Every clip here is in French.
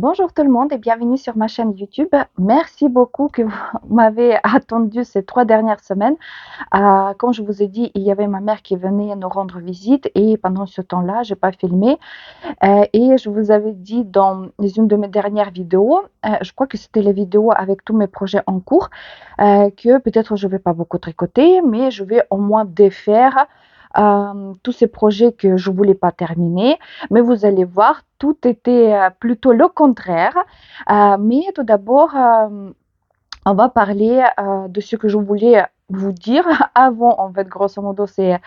Bonjour tout le monde et bienvenue sur ma chaîne YouTube. Merci beaucoup que vous m'avez attendu ces 3 dernières semaines. Comme je vous ai dit, il y avait ma mère qui venait nous rendre visite et pendant ce temps-là, j'ai pas filmé. Et je vous avais dit dans une de mes dernières vidéos, je crois que c'était les vidéos avec tous mes projets en cours, que peut-être je vais pas beaucoup tricoter, mais je vais au moins défaire tous ces projets que je voulais pas terminer. Mais vous allez voir, tout était plutôt le contraire. Mais tout d'abord, on va parler de ce que je voulais vous dire avant, en fait, grosso modo, ces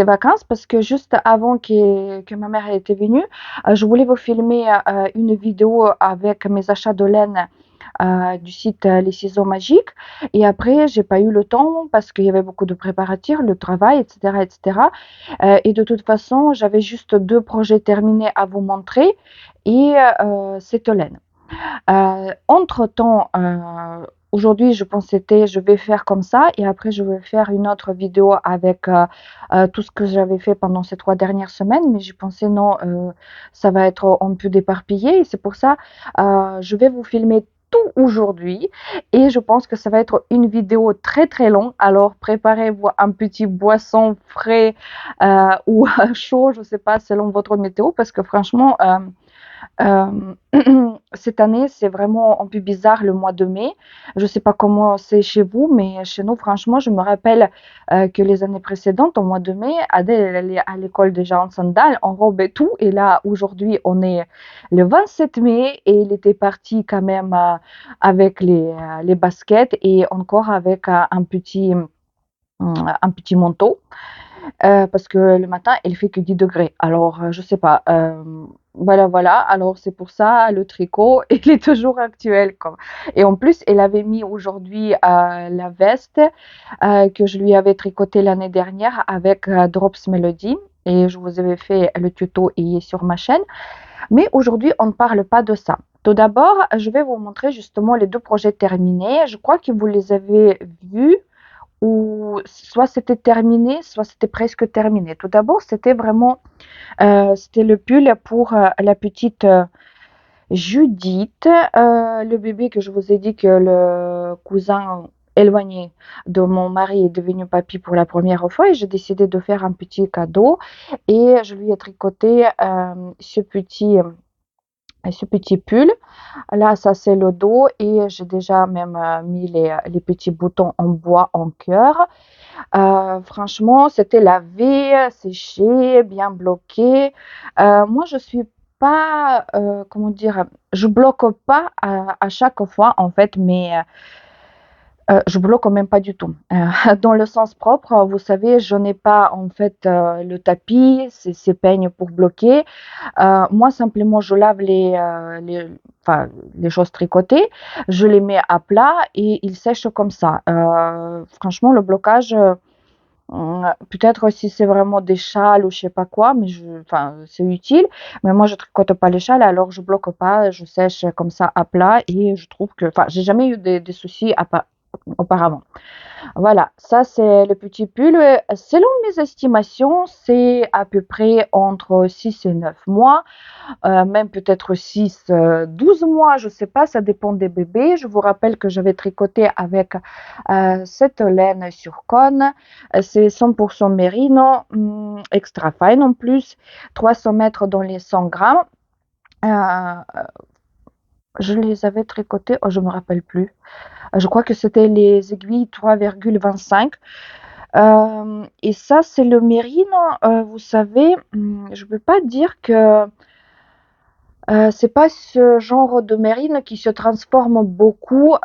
vacances, parce que juste avant que ma mère était venue, je voulais vous filmer une vidéo avec mes achats de laine du site Les Ciseaux Magiques. Et après, j'ai pas eu le temps parce qu'il y avait beaucoup de préparatifs, le travail, etc., etc. Et de toute façon, j'avais juste 2 projets terminés à vous montrer et cette laine. Entre-temps, aujourd'hui, je pensais je vais faire comme ça et après je vais faire une autre vidéo avec tout ce que j'avais fait pendant ces 3 dernières semaines, mais j'ai pensé non, ça va être un peu déparpillé et c'est pour ça, je vais vous filmer tout aujourd'hui et je pense que ça va être une vidéo très, très longue. Alors préparez-vous un petit boisson frais, ou chaud, je sais pas, selon votre météo parce que franchement, Hem, cette année, c'est vraiment un peu bizarre le mois de mai. Je ne sais pas comment c'est chez vous, mais chez nous, franchement, je me rappelle, que les années précédentes, au mois de mai, Adèle, elle allait à l'école déjà en sandales, en robe et tout. Et là, aujourd'hui, on est le 27 mai et il était parti quand même, avec les baskets et encore avec, un petit manteau. Parce que le matin, il fait que 10 degrés. Alors, je sais pas, voilà, voilà. Alors c'est pour ça, le tricot, il est toujours actuel, quoi. Et en plus, elle avait mis aujourd'hui, la veste, que je lui avais tricotée l'année dernière avec, Drops Melody et je vous avais fait le tuto, il est sur ma chaîne. Mais aujourd'hui, on ne parle pas de ça. Tout d'abord, je vais vous montrer justement les 2 projets terminés. Je crois que vous les avez vus ou soit c'était terminé, soit c'était presque terminé. Tout d'abord, c'était vraiment, c'était le pull pour, la petite, Judith, le bébé que je vous ai dit que le cousin éloigné de mon mari est devenu papy pour la première fois et j'ai décidé de faire un petit cadeau et je lui ai tricoté, ce petit pull. Là, ça c'est le dos et j'ai déjà même, mis les petits boutons en bois en cœur. Franchement, c'était lavé, séché, bien bloqué. Moi, je suis pas, comment dire? Je bloque pas à chaque fois en fait, mais je bloque même pas du tout. Dans le sens propre, vous savez, je n'ai pas en fait, le tapis, ces peignes pour bloquer. Moi simplement je lave enfin, les choses tricotées, je les mets à plat et ils sèchent comme ça. Franchement le blocage, peut-être si c'est vraiment des châles ou je sais pas quoi, mais enfin, c'est utile. Mais moi, je tricote pas les châles, alors je bloque pas, je sèche comme ça à plat et je trouve que, enfin, j'ai jamais eu des soucis auparavant. Voilà, ça c'est le petit pull. Selon mes estimations, c'est à peu près entre 6 et 9 mois. Même peut-être 6, 12 mois, je sais pas, ça dépend des bébés. Je vous rappelle que j'avais tricoté avec, cette laine sur cône. C'est 100 mérino, extra fine en plus, 300 mètres dans les 100 grammes. Heu, je les avais tricotés, oh je me rappelle plus. Je crois que c'était les aiguilles 3,25. Et ça, c'est le mérino, vous savez, je peux pas dire que c'est pas ce genre de mérine qui se transforme beaucoup,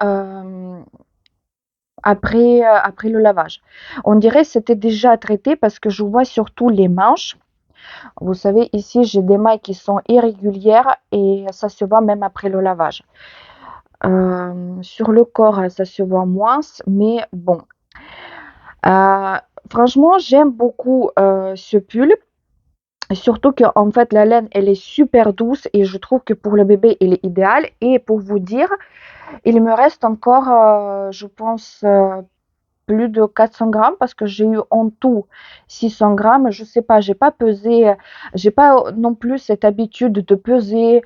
après le lavage. On dirait que c'était déjà traité parce que je vois surtout les manches. Vous savez, ici, j'ai des mailles qui sont irrégulières et ça se voit même après le lavage. Sur le corps, ça se voit moins, mais bon. Heu, Franchement, j'aime beaucoup, ce pull. Surtout qu'en fait, la laine, elle est super douce et je trouve que pour le bébé, il est idéal. Et pour vous dire, il me reste encore, je pense, plus de 400 grammes parce que j'ai eu en tout 600 grammes. Je sais pas, j'ai pas pesé, j'ai pas non plus cette habitude de peser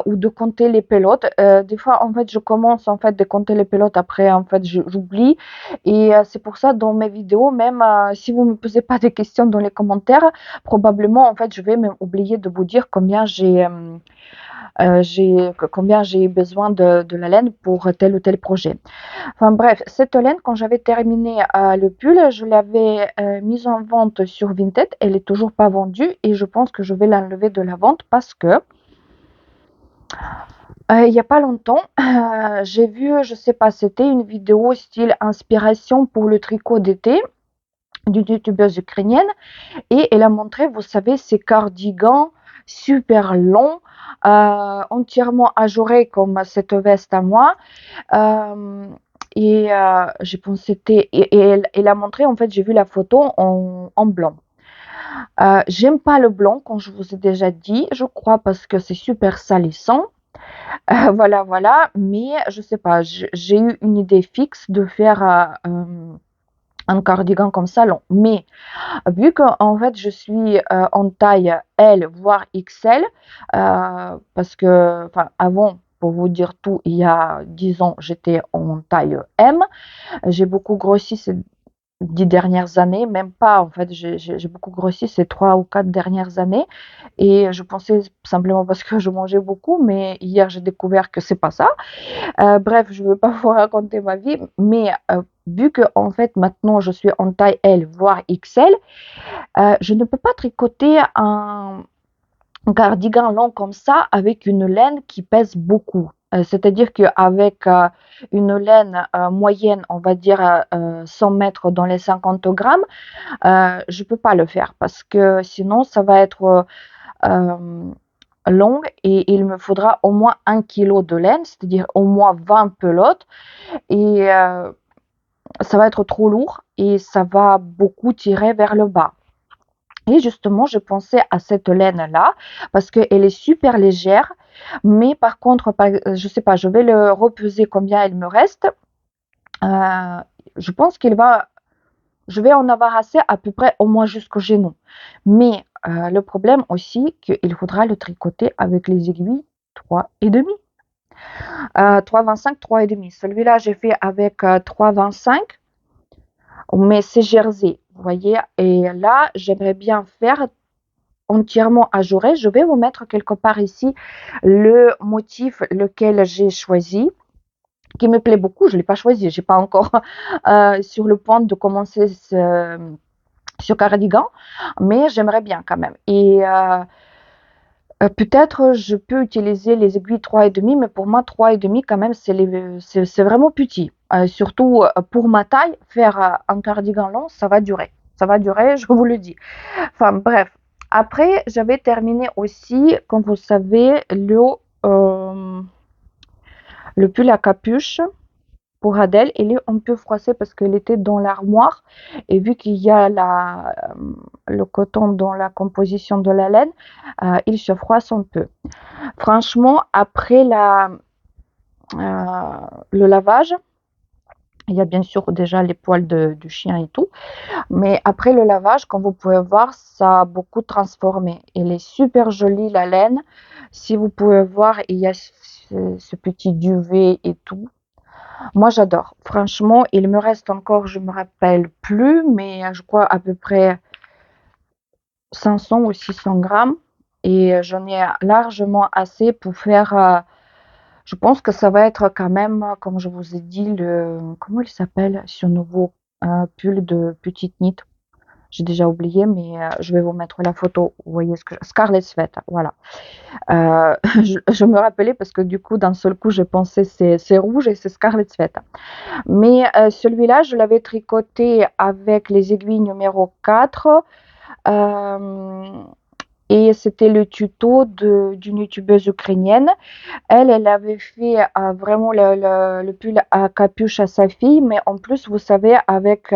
ou de compter les pelotes. Des fois, en fait, je commence en fait de compter les pelotes, après, en fait, j'oublie. Et c'est pour ça, dans mes vidéos, même si vous me posez pas des questions dans les commentaires, probablement, en fait, je vais même oublier de vous dire combien j'ai besoin de la laine pour tel ou tel projet. Enfin bref, cette laine, quand j'avais terminé le pull, je l'avais mise en vente sur Vinted. Elle est toujours pas vendue et je pense que je vais l'enlever de la vente parce que il y a pas longtemps, j'ai vu, je sais pas, c'était une vidéo style inspiration pour le tricot d'été d'une youtubeuse ukrainienne et elle a montré, vous savez, ces cardigans super longs, entièrement ajourés comme cette veste à moi. Euh, j'ai pensé, elle a montré, en fait, j'ai vu la photo en blanc. J'aime pas le blanc, comme je vous ai déjà dit, je crois, parce que c'est super salissant. Voilà, voilà, mais je sais pas, j'ai eu une idée fixe de faire un cardigan comme ça long. Mais vu que en fait je suis en taille L voire XL, parce que enfin avant, pour vous dire tout, il y a 10 ans, j'étais en taille M. J'ai beaucoup grossi ces 10 dernières années, même pas en fait, j'ai beaucoup grossi ces 3 ou 4 dernières années et je pensais simplement parce que je mangeais beaucoup, mais hier j'ai découvert que c'est pas ça. Bref, je ne veux pas vous raconter ma vie, mais vu que en fait maintenant je suis en taille L voire XL, je ne peux pas tricoter un cardigan long comme ça avec une laine qui pèse beaucoup. C'est-à-dire qu'avec une laine moyenne, on va dire 100 mètres dans les 50 grammes, je ne peux pas le faire parce que sinon ça va être euh, long et il me faudra au moins 1 kilo de laine, c'est-à-dire au moins 20 pelotes et ça va être trop lourd et ça va beaucoup tirer vers le bas. Et justement, je pensais à cette laine-là parce qu'elle est super légère. Mais par contre, je sais pas, je vais le repeser combien il me reste. Euh, je pense je vais en avoir assez à peu près au moins jusqu'au genou. Mais le problème aussi, qu'il faudra le tricoter avec les aiguilles 3,5. 3,25, 3,5. Celui-là, j'ai fait avec 3,25. Mais c'est jersey, vous voyez. Et là, j'aimerais bien faire entièrement ajouré. Je vais vous mettre quelque part ici le motif lequel j'ai choisi, qui me plaît beaucoup. Je ne l'ai pas choisi, je n'ai pas encore sur le point de commencer ce cardigan, mais j'aimerais bien quand même. Et peut-être je peux utiliser les aiguilles 3,5, mais pour moi 3,5 quand même c'est vraiment petit. Surtout pour ma taille, faire un cardigan long, ça va durer. Ça va durer, je vous le dis. Enfin bref. Après, j'avais terminé aussi, comme vous savez, euh, le pull à capuche pour Adèle. Il est un peu froissé parce qu'il était dans l'armoire. Et vu qu'il y a le coton dans la composition de la laine, il se froisse un peu. Franchement, après le lavage, il y a bien sûr déjà les poils du chien et tout. Mais après le lavage, comme vous pouvez voir, ça a beaucoup transformé. Elle est super jolie, la laine. Si vous pouvez voir, il y a ce petit duvet et tout. Moi, j'adore. Franchement, il me reste encore, je me rappelle plus, mais je crois à peu près 500 ou 600 grammes. Et j'en ai largement assez pour faire. Je pense que ça va être quand même, comme je vous ai dit, comment il s'appelle ce nouveau pull de petite nid. J'ai déjà oublié, mais je vais vous mettre la photo. Vous voyez ce que Scarlet Sweater, voilà. Je me rappelais parce que du coup, d'un seul coup, j'ai pensé c'est rouge et c'est Scarlet Sweater. Mais celui-là, je l'avais tricoté avec les aiguilles numéro 4. euh, et c'était le tuto d'une youtubeuse ukrainienne. Elle avait fait vraiment le pull à capuche à sa fille, mais en plus, vous savez, avec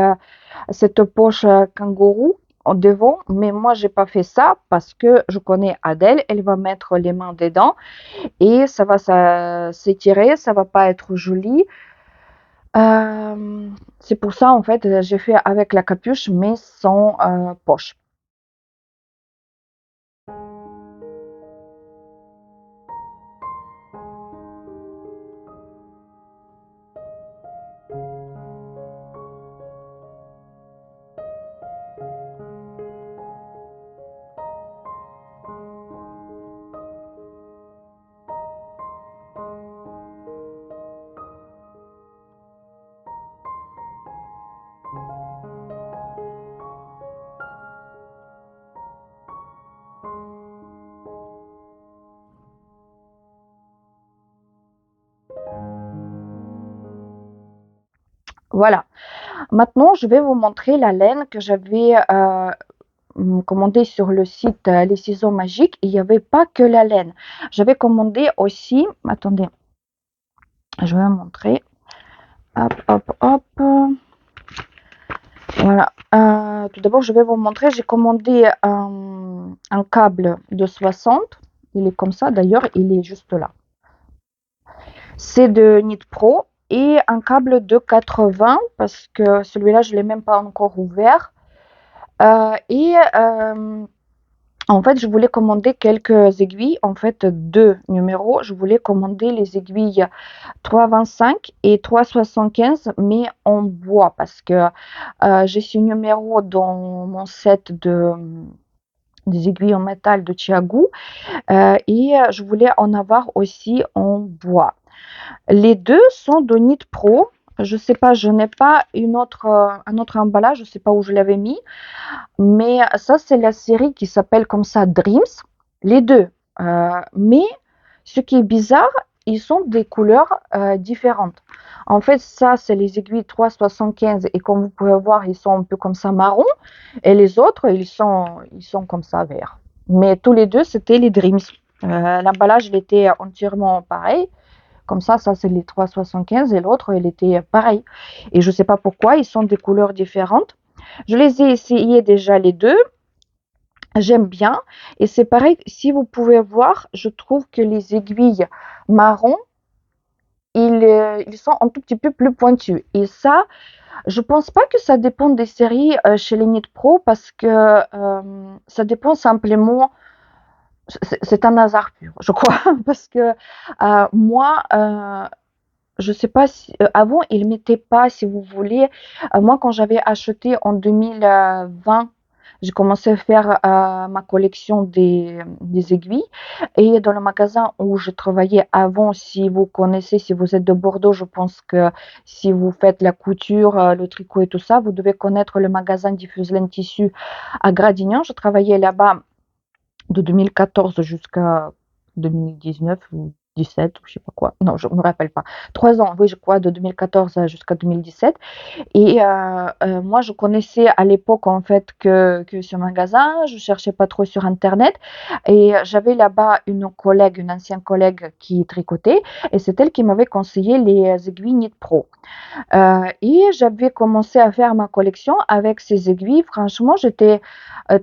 cette poche kangourou en devant, mais moi j'ai pas fait ça parce que je connais Adèle, elle va mettre les mains dedans et ça va s'étirer, ça va pas être joli. C'est pour ça, en fait, j'ai fait avec la capuche, mais sans poche. Voilà. Maintenant, je vais vous montrer la laine que j'avais commandée sur le site Les Ciseaux Magiques. Il n'y avait pas que la laine. J'avais commandé aussi, attendez, je vais vous montrer. Hop, hop, hop. Voilà. Tout d'abord, je vais vous montrer. J'ai commandé un câble de 60. Il est comme ça. D'ailleurs, il est juste là. C'est de Knit Pro. Et un câble de 80 parce que celui-là, je ne l'ai même pas encore ouvert. En fait, je voulais commander quelques aiguilles. En fait, deux numéros. Je voulais commander les aiguilles 3,25 et 3,75, mais en bois parce que j'ai ce numéro dans mon set des aiguilles en métal de Chiagu et je voulais en avoir aussi en bois. Les deux sont de Knit Pro. Je sais pas, je n'ai pas un autre emballage, je ne sais pas où je l'avais mis, mais ça c'est la série qui s'appelle comme ça Dreams, les deux. Mais ce qui est bizarre, ils sont des couleurs différentes. En fait, ça, c'est les aiguilles 3,75 et comme vous pouvez voir, ils sont un peu comme ça marron et les autres, ils sont comme ça vert. Mais tous les deux, c'était les Dreams. L'emballage, il était entièrement pareil. Comme ça, c'est les 3,75 et l'autre, il était pareil. Et je ne sais pas pourquoi, ils sont des couleurs différentes. Je les ai essayés déjà les deux. J'aime bien. Et c'est pareil, si vous pouvez voir, je trouve que les aiguilles marron, ils sont un tout petit peu plus pointus. Et ça, je pense pas que ça dépend des séries chez les Knit Pro parce que ça dépend simplement, c'est un hasard pur, je crois. Parce que moi, je sais pas si avant ils mettaient pas, si vous voulez. Moi, quand j'avais acheté en 2020, j'ai commencé à faire ma collection des aiguilles. Et dans le magasin où je travaillais avant, si vous connaissez, si vous êtes de Bordeaux, je pense que si vous faites la couture, le tricot et tout ça, vous devez connaître le magasin Diffuse Laine Tissu à Gradignan. Je travaillais là-bas de 2014 jusqu'à 2019 ou 17 ou je sais pas quoi. Non, je me rappelle pas. 3 ans, oui, je crois, de 2014 jusqu'à 2017. Et moi, je connaissais à l'époque en fait que ce magasin. Je cherchais pas trop sur Internet. Et j'avais là-bas une collègue, une ancienne collègue qui tricotait. Et c'est elle qui m'avait conseillé les aiguilles Knit Pro. Et j'avais commencé à faire ma collection avec ces aiguilles. Franchement, j'étais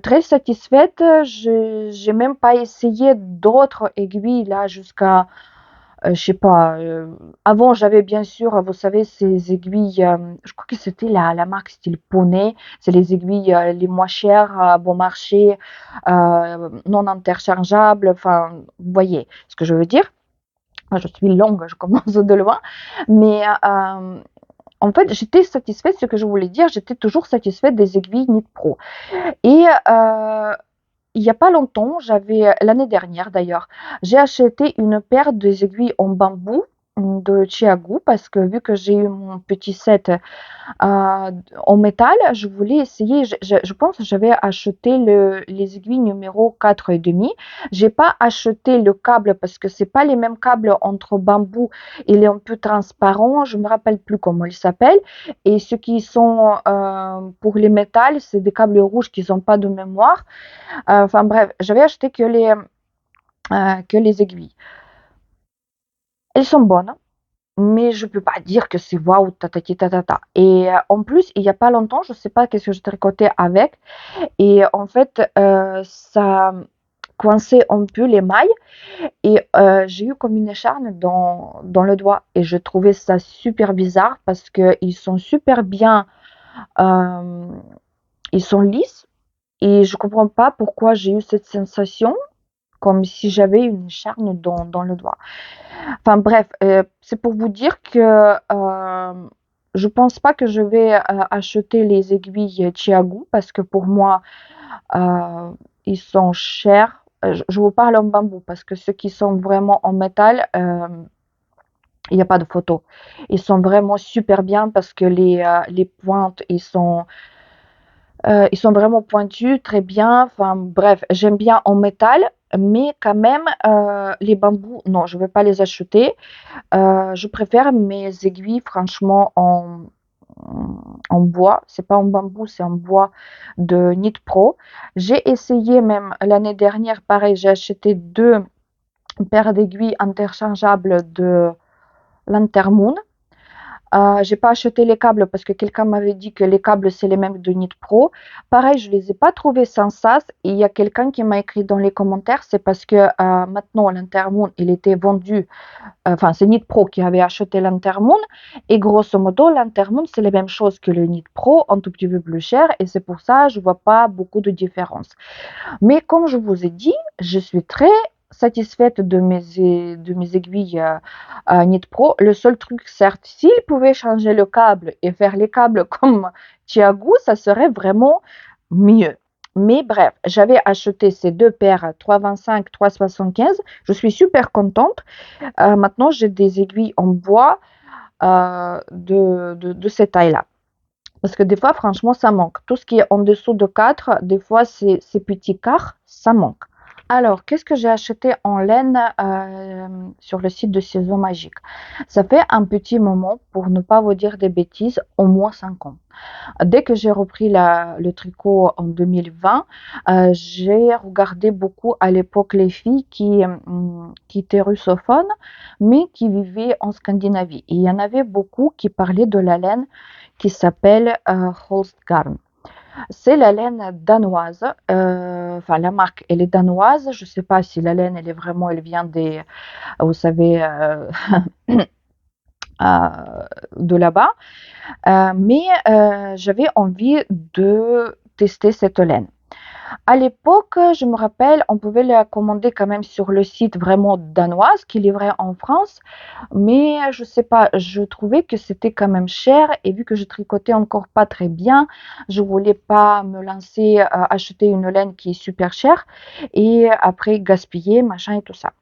très satisfaite. J'ai même pas essayé d'autres aiguilles là jusqu'à, je sais pas. Avant, j'avais bien sûr, vous savez, ces aiguilles. Je crois que c'était la marque style Poney. C'est les aiguilles les moins chères, bon marché, non interchangeables. Enfin, vous voyez ce que je veux dire. Moi, je suis longue, je commence de loin, mais en fait, j'étais satisfaite, ce que je voulais dire, j'étais toujours satisfaite des aiguilles Knit Pro. Et il n'y a pas longtemps, l'année dernière d'ailleurs, j'ai acheté une paire d'aiguilles en bambou de Chiagu parce que vu que j'ai eu mon petit set en métal, je voulais essayer. Je pense que j'avais acheté les aiguilles numéro 4,5. J'ai pas acheté le câble parce que c'est pas les mêmes câbles entre bambou. Il est un peu transparent. Je me rappelle plus comment il s'appelle. Et ceux qui sont pour les métals, c'est des câbles rouges qui n'ont pas de mémoire. Enfin bref, j'avais acheté que les aiguilles. Elles sont bonnes. Mais je peux pas dire que c'est waouh, tatati tatata. Et en plus, il y a pas longtemps, je sais pas qu'est-ce que j'ai tricoté avec. Et en fait, ça, coincé un peu les mailles et j'ai eu comme une écharpe dans le doigt et je trouvais ça super bizarre parce qu'ils sont super bien, euh, ils sont lisses et je comprends pas pourquoi j'ai eu cette sensation comme si j'avais une écharpe dans le doigt. Enfin bref, c'est pour vous dire que je pense pas que je vais acheter les aiguilles Chiagu parce que pour moi, ils sont chers. Je vous parle en bambou parce que ceux qui sont vraiment en métal, il n'y a pas de photo. Ils sont vraiment super bien parce que les pointes, ils sont vraiment pointus, très bien. Enfin bref, j'aime bien en métal, mais quand même, les bambous, non, je ne vais pas les acheter. Je préfère mes aiguilles, franchement, en bois. C'est pas en bambou, c'est en bois de Knit Pro. J'ai essayé même l'année dernière, pareil, j'ai acheté deux paires d'aiguilles interchangeables de Lantermoon. J'ai pas acheté les câbles parce que quelqu'un m'avait dit que les câbles c'est les mêmes de Knit Pro. Pareil, je les ai pas trouvés sans sas. Et il y a quelqu'un qui m'a écrit dans les commentaires, c'est parce que maintenant l'Intermoon il était vendu, enfin c'est Knit Pro qui avait acheté l'Intermoon et grosso modo l'Intermoon c'est les mêmes choses que le Knit Pro, un tout petit peu plus cher et c'est pour ça je vois pas beaucoup de différence. Mais comme je vous ai dit, je suis très satisfaite de mes aiguilles Knit Pro. Le seul truc, certes, s'ils pouvaient changer le câble et faire les câbles comme Tiago, ça serait vraiment mieux. Mais bref, j'avais acheté ces deux paires 3,25, 3,75. Je suis super contente. Maintenant, j'ai des aiguilles en bois de cette taille-là. Parce que des fois, franchement, ça manque. Tout ce qui est en dessous de 4, des fois, ces petits quarts, ça manque. Alors, qu'est-ce que j'ai acheté en laine sur le site de Ciseaux Magiques? Ça fait un petit moment, pour ne pas vous dire des bêtises, au moins 5 ans. Dès que j'ai repris le tricot en 2020, j'ai regardé beaucoup à l'époque les filles qui étaient russophones, mais qui vivaient en Scandinavie. Et il y en avait beaucoup qui parlaient de la laine qui s'appelle Holstgarn. C'est la laine danoise. Enfin, la marque, elle est danoise. Je ne sais pas si la laine, elle vient vous savez, de là-bas. Mais j'avais envie de tester cette laine. À l'époque, je me rappelle, on pouvait la commander quand même sur le site vraiment danoise qui livrait en France, mais je sais pas, je trouvais que c'était quand même cher et vu que je tricotais encore pas très bien, je voulais pas me lancer à acheter une laine qui est super chère et après gaspiller, machin et tout ça.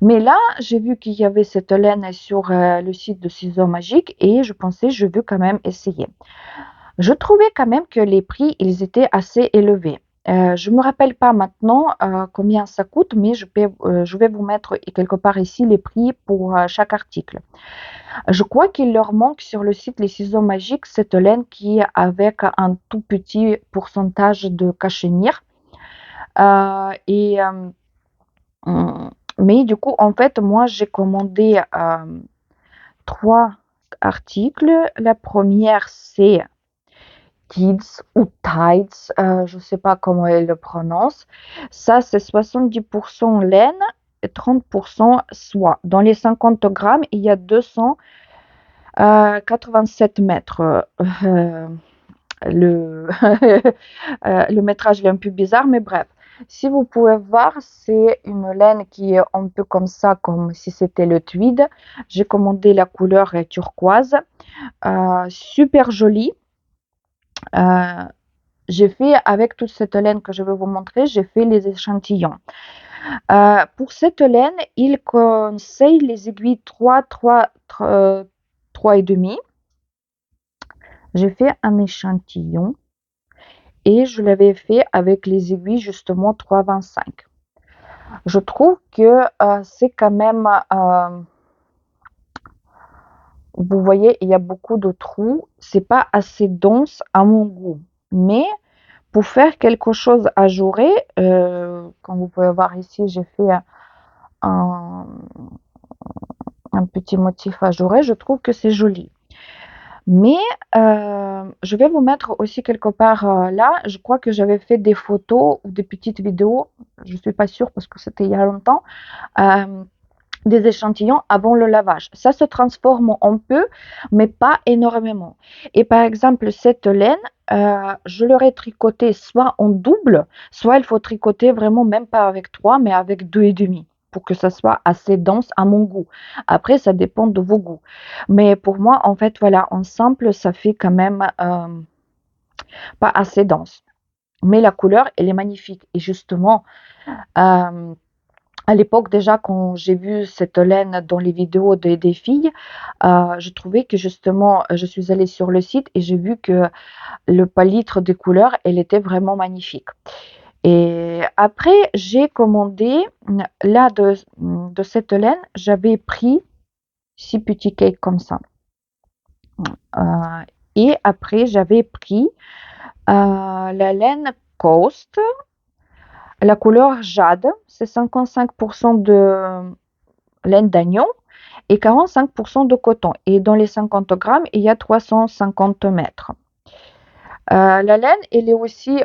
Mais là, j'ai vu qu'il y avait cette laine sur le site de Ciseaux Magiques et je pensais, je veux quand même essayer. Je trouvais quand même que les prix, ils étaient assez élevés. Je ne me rappelle pas maintenant combien ça coûte, mais je vais vous mettre quelque part ici les prix pour chaque article. Je crois qu'il leur manque sur le site Les Ciseaux Magiques cette laine qui est avec un tout petit pourcentage de cachemire. Euh, et, euh, mais du coup, en fait, moi, j'ai commandé 3 articles. La première, c'est Kids ou Tides, je ne sais pas comment elle le prononce. Ça, c'est 70% laine et 30% soie. Dans les 50 grammes, il y a 287 mètres. Le, le métrage est un peu bizarre, mais bref. Si vous pouvez voir, c'est une laine qui est un peu comme ça, comme si c'était le tweed. J'ai commandé la couleur turquoise, super jolie. Euh, j'ai fait avec toute cette laine que je vais vous montrer, j'ai fait les échantillons. Pour cette laine, il conseille les aiguilles 3 et demi. J'ai fait un échantillon et je l'avais fait avec les aiguilles justement 3,25. Je trouve que c'est quand même, vous voyez, il y a beaucoup de trous. C'est pas assez dense à mon goût, mais pour faire quelque chose ajouré, comme vous pouvez voir ici, j'ai fait un, un petit motif ajouré, je trouve que c'est joli. Mais je vais vous mettre aussi quelque part là. Je crois que j'avais fait des photos ou des petites vidéos. Je suis pas sûre parce que c'était il y a longtemps. euh, des échantillons avant le lavage. Ça se transforme un peu, mais pas énormément. Et par exemple, cette laine, je l'aurais tricotée soit en double, soit il faut tricoter vraiment même pas avec 3, mais avec 2,5 pour que ça soit assez dense à mon goût. Après, ça dépend de vos goûts. Mais pour moi, en fait, voilà, en simple, ça fait quand même pas assez dense. Mais la couleur, elle est magnifique. Et justement, euh, à l'époque, déjà, quand j'ai vu cette laine dans les vidéos des filles, je trouvais que justement, je suis allée sur le site et j'ai vu que le palette des couleurs, elle était vraiment magnifique. Et après, j'ai commandé, là, de cette laine, j'avais pris 6 petits cakes comme ça. Euh, et après, j'avais pris la laine Coast, la couleur jade, c'est 55% de laine d'agneau et 45% de coton. Et dans les 50 grammes, il y a 350 mètres. La laine, elle est aussi,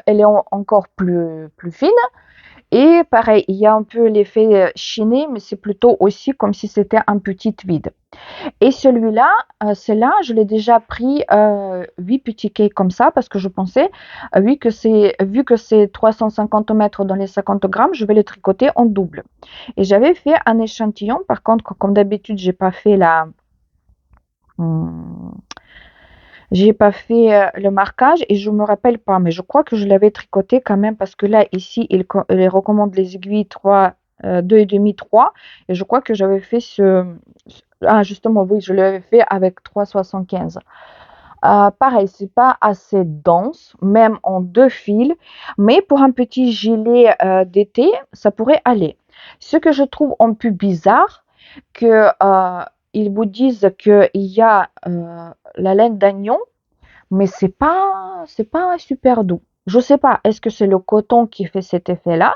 elle est encore plus fine. Et pareil, il y a un peu l'effet chiné, mais c'est plutôt aussi comme si c'était un petit vide. Et celui-là, c'est-là, je l'ai déjà pris 8 petits cakes comme ça parce que je pensais, vu que c'est 350 mètres dans les 50 grammes, je vais le tricoter en double. Et j'avais fait un échantillon. Par contre, comme d'habitude, hum, j'ai pas fait le marquage et je me rappelle pas, mais je crois que je l'avais tricoté quand même parce que là, ici, il recommande les aiguilles 3, 2,5, 3. Et je crois que j'avais fait ah, justement, oui, je l'avais fait avec 3,75. Pareil, c'est pas assez dense, même en 2 fils, mais pour un petit gilet d'été, ça pourrait aller. Ce que je trouve un peu bizarre, que ils vous disent qu'il y a la laine d'agneau, mais c'est pas super doux. Je sais pas, est-ce que c'est le coton qui fait cet effet-là,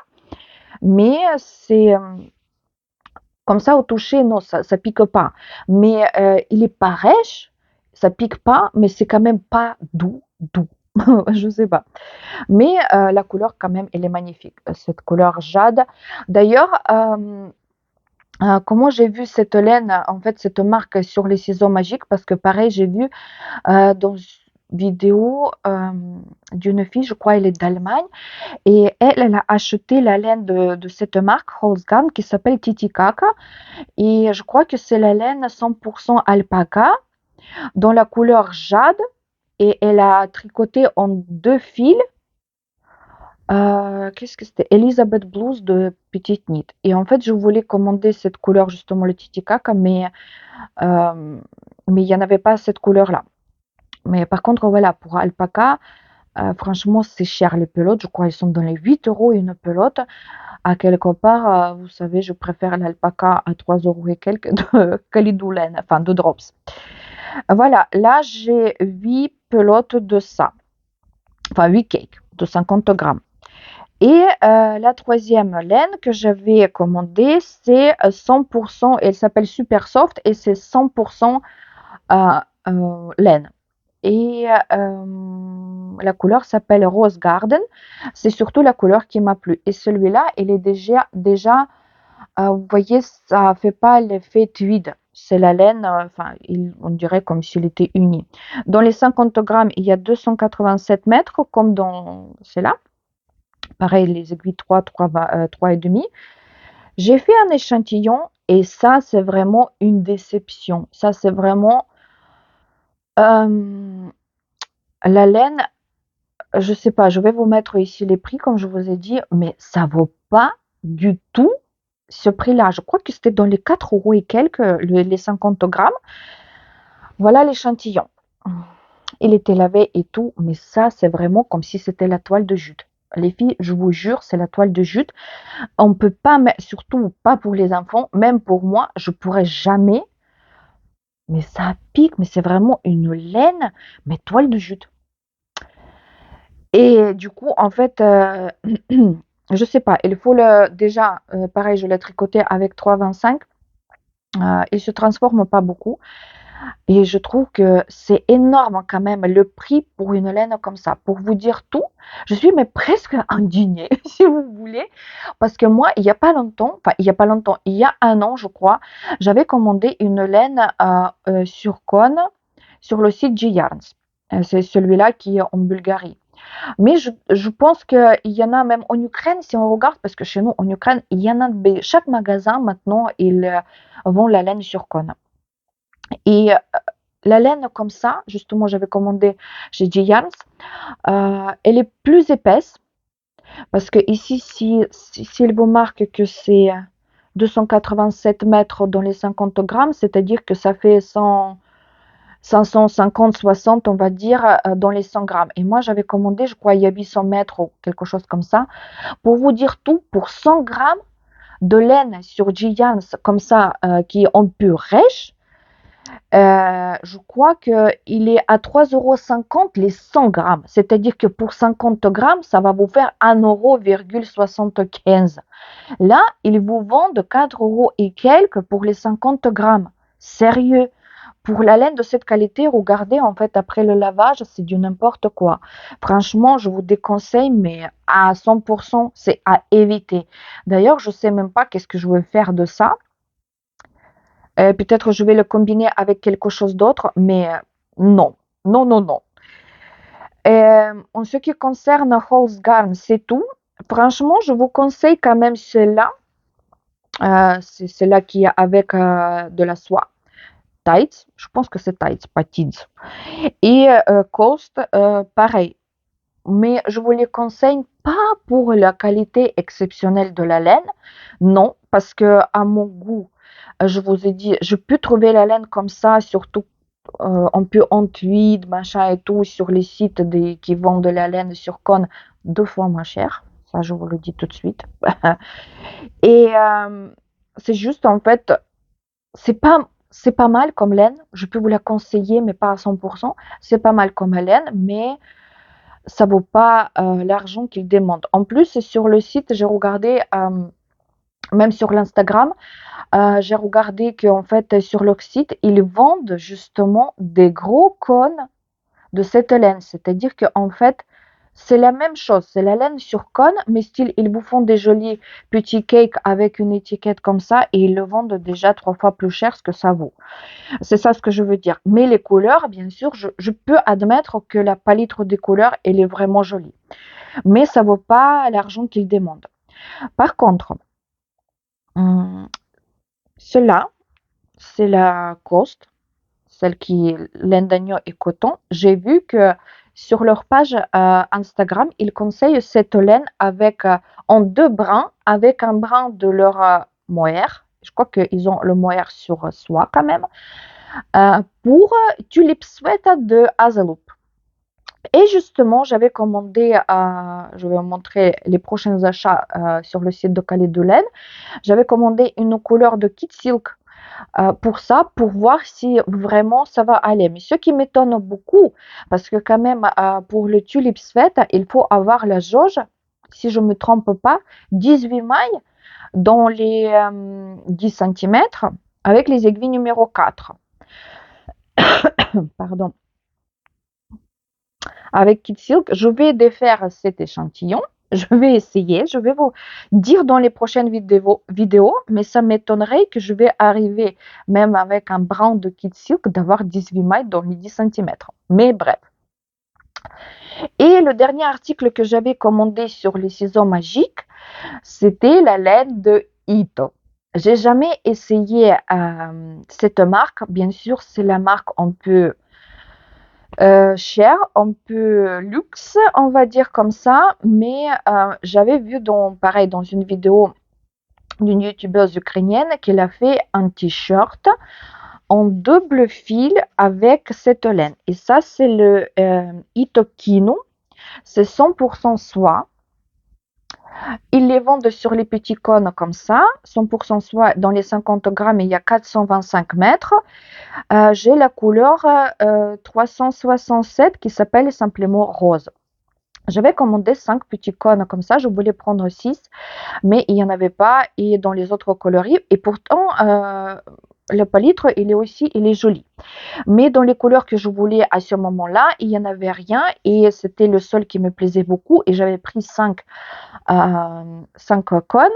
mais c'est comme ça au toucher, non, ça pique pas. Mais il est pas rêche, ça pique pas, mais c'est quand même pas doux, doux. Je sais pas. Mais la couleur quand même, elle est magnifique. Cette couleur jade. D'ailleurs, comment j'ai vu cette laine, en fait, cette marque sur les ciseaux magiques, parce que pareil, j'ai vu dans une vidéo d'une fille, je crois, elle est d'Allemagne, et elle a acheté la laine de cette marque, Holzgarn, qui s'appelle Titicaca, et je crois que c'est la laine 100% alpaca, dans la couleur jade, et elle a tricoté en 2 fils. Qu'est-ce que c'était? Elizabeth Blues de Petite Knit. Et en fait, je voulais commander cette couleur, justement, le Titicaca, euh, mais il n'y en avait pas cette couleur-là. Mais par contre, voilà, pour alpaca, franchement, c'est cher les pelotes. Je crois qu'ils sont dans les 8 euros une pelote. À quelque part, vous savez, je préfère l'alpaca à 3 euros et quelques de Calidoulaine, enfin de Drops. Voilà, là, j'ai 8 pelotes de ça. Enfin, 8 cakes de 50 grammes. Et la troisième laine que j'avais commandée, c'est 100%, elle s'appelle Super Soft et c'est 100% laine. Et la couleur s'appelle Rose Garden. C'est surtout la couleur qui m'a plu. Et celui-là, il est déjà vous voyez, ça fait pas l'effet tweed. C'est la laine, enfin, on dirait comme s'il était uni. Dans les 50 grammes, il y a 287 mètres, comme dans celle-là. Pareil, les aiguilles 3, 3, 3 et demi. J'ai fait un échantillon et ça, c'est vraiment une déception. Ça, c'est vraiment euh, la laine. Je sais pas, je vais vous mettre ici les prix, comme je vous ai dit, mais ça vaut pas du tout ce prix-là. Je crois que c'était dans les 4 euros et quelques, les 50 grammes. Voilà l'échantillon. Il était lavé et tout, mais ça, c'est vraiment comme si c'était la toile de jute. Les filles, je vous jure, c'est la toile de jute. On ne peut pas, surtout pas pour les enfants, même pour moi, je pourrais jamais. Mais ça pique, mais c'est vraiment une laine, mais toile de jute. Et du coup, en fait, je sais pas, il faut déjà, pareil, je l'ai tricoté avec 3,25. Il se transforme pas beaucoup. Et je trouve que c'est énorme quand même le prix pour une laine comme ça. Pour vous dire tout, je suis mais presque indignée, si vous voulez, parce que moi, il y a pas longtemps, enfin il y a pas longtemps, il y a un an, je crois, j'avais commandé une laine sur Kone, sur le site G-Yarns. C'est celui-là qui est en Bulgarie. Mais je pense qu'il y en a même en Ukraine, si on regarde, parce que chez nous, en Ukraine, il y en a, chaque magasin maintenant, ils vend la laine sur Kone. Et la laine comme ça, justement, j'avais commandé chez Giants, elle est plus épaisse parce que ici, si elle vous marque que c'est 287 mètres dans les 50 grammes, c'est-à-dire que ça fait 550, 60, on va dire, dans les 100 grammes. Et moi, j'avais commandé, je crois, il y a 800 mètres ou quelque chose comme ça. Pour vous dire tout, pour 100 grammes de laine sur Giants, comme ça, qui est en pur rêche, je crois qu'il est à 3,50 € les 100 grammes. C'est-à-dire que pour 50 grammes, ça va vous faire 1,75 €. Là, ils vous vendent 4 € et quelques pour les 50 grammes. Sérieux. Pour la laine de cette qualité, regardez, en fait, après le lavage, c'est du n'importe quoi. Franchement, je vous déconseille, mais à 100%, c'est à éviter. D'ailleurs, je ne sais même pas qu'est-ce que je veux faire de ça. Peut-être je vais le combiner avec quelque chose d'autre, mais non, non, non, non. En ce qui concerne Holzgarn, c'est tout. Franchement, je vous conseille quand même celle-là. C'est celle-là qui est avec de la soie. Tights, je pense que c'est Tights, pas Tids. Et Coast, pareil. Mais je vous les conseille pas pour la qualité exceptionnelle de la laine. Non, parce que à mon goût, je vous ai dit, je peux trouver la laine comme ça, surtout on peut en tweed, machin et tout, sur les sites qui vendent de la laine sur Con 2 fois moins cher. Ça, je vous le dis tout de suite. Et c'est juste, en fait, c'est pas mal comme laine. Je peux vous la conseiller, mais pas à 100%. C'est pas mal comme laine, mais ça vaut pas l'argent qu'ils demandent. En plus, sur le site, j'ai regardé, même sur l'Instagram, j'ai regardé qu'en fait, sur leur site, ils vendent justement des gros cônes de cette laine. C'est-à-dire qu'en fait, c'est la même chose. C'est la laine sur cône, mais style, ils vous font des jolis petits cakes avec une étiquette comme ça et ils le vendent déjà 3 fois plus cher ce que ça vaut. C'est ça ce que je veux dire. Mais les couleurs, bien sûr, je peux admettre que la palette des couleurs, elle est vraiment jolie. Mais ça vaut pas l'argent qu'ils demandent. Par contre, hum, cela, c'est la Coast, celle qui est laine d'agneau et coton. J'ai vu que sur leur page Instagram, ils conseillent cette laine avec en 2 brins, avec un brin de leur mohair. Je crois qu'ils ont le mohair sur soie quand même. Pour Tulip Sweat de Hazeloop. Et justement, j'avais commandé, je vais vous montrer les prochains achats sur le site de Calais de laine. J'avais commandé une couleur de Kid Silk pour ça, pour voir si vraiment ça va aller. Mais ce qui m'étonne beaucoup, parce que quand même, pour le Tulip Sweat, il faut avoir la jauge, si je ne me trompe pas, 18 mailles dans les 10 cm avec les aiguilles numéro 4. Pardon. Avec Kid Silk, je vais défaire cet échantillon. Je vais essayer, je vais vous dire dans les prochaines vidéos, mais ça m'étonnerait que je vais arriver, même avec un brin de Kid Silk, d'avoir 18 mailles dans les 10 cm. Mais bref. Et le dernier article que j'avais commandé sur les ciseaux magiques, c'était la laine de Ito. J'ai jamais essayé cette marque. Bien sûr, c'est la marque un peu cher, un peu luxe, on va dire comme ça, mais j'avais vu pareil, dans une vidéo d'une youtubeuse ukrainienne qu'elle a fait un t-shirt en double fil avec cette laine. Et ça, c'est le Itokino, c'est 100% soie. Ils les vendent sur les petits cônes comme ça, 100% soie dans les 50 grammes, il y a 425 mètres. J'ai la couleur 367 qui s'appelle simplement rose. J'avais commandé 5 petits cônes comme ça, je voulais prendre 6, mais il n'y en avait pas et dans les autres coloris. Et pourtant, le palitre, il est joli. Mais dans les couleurs que je voulais à ce moment-là, il n'y en avait rien et c'était le seul qui me plaisait beaucoup et j'avais pris 5 cônes.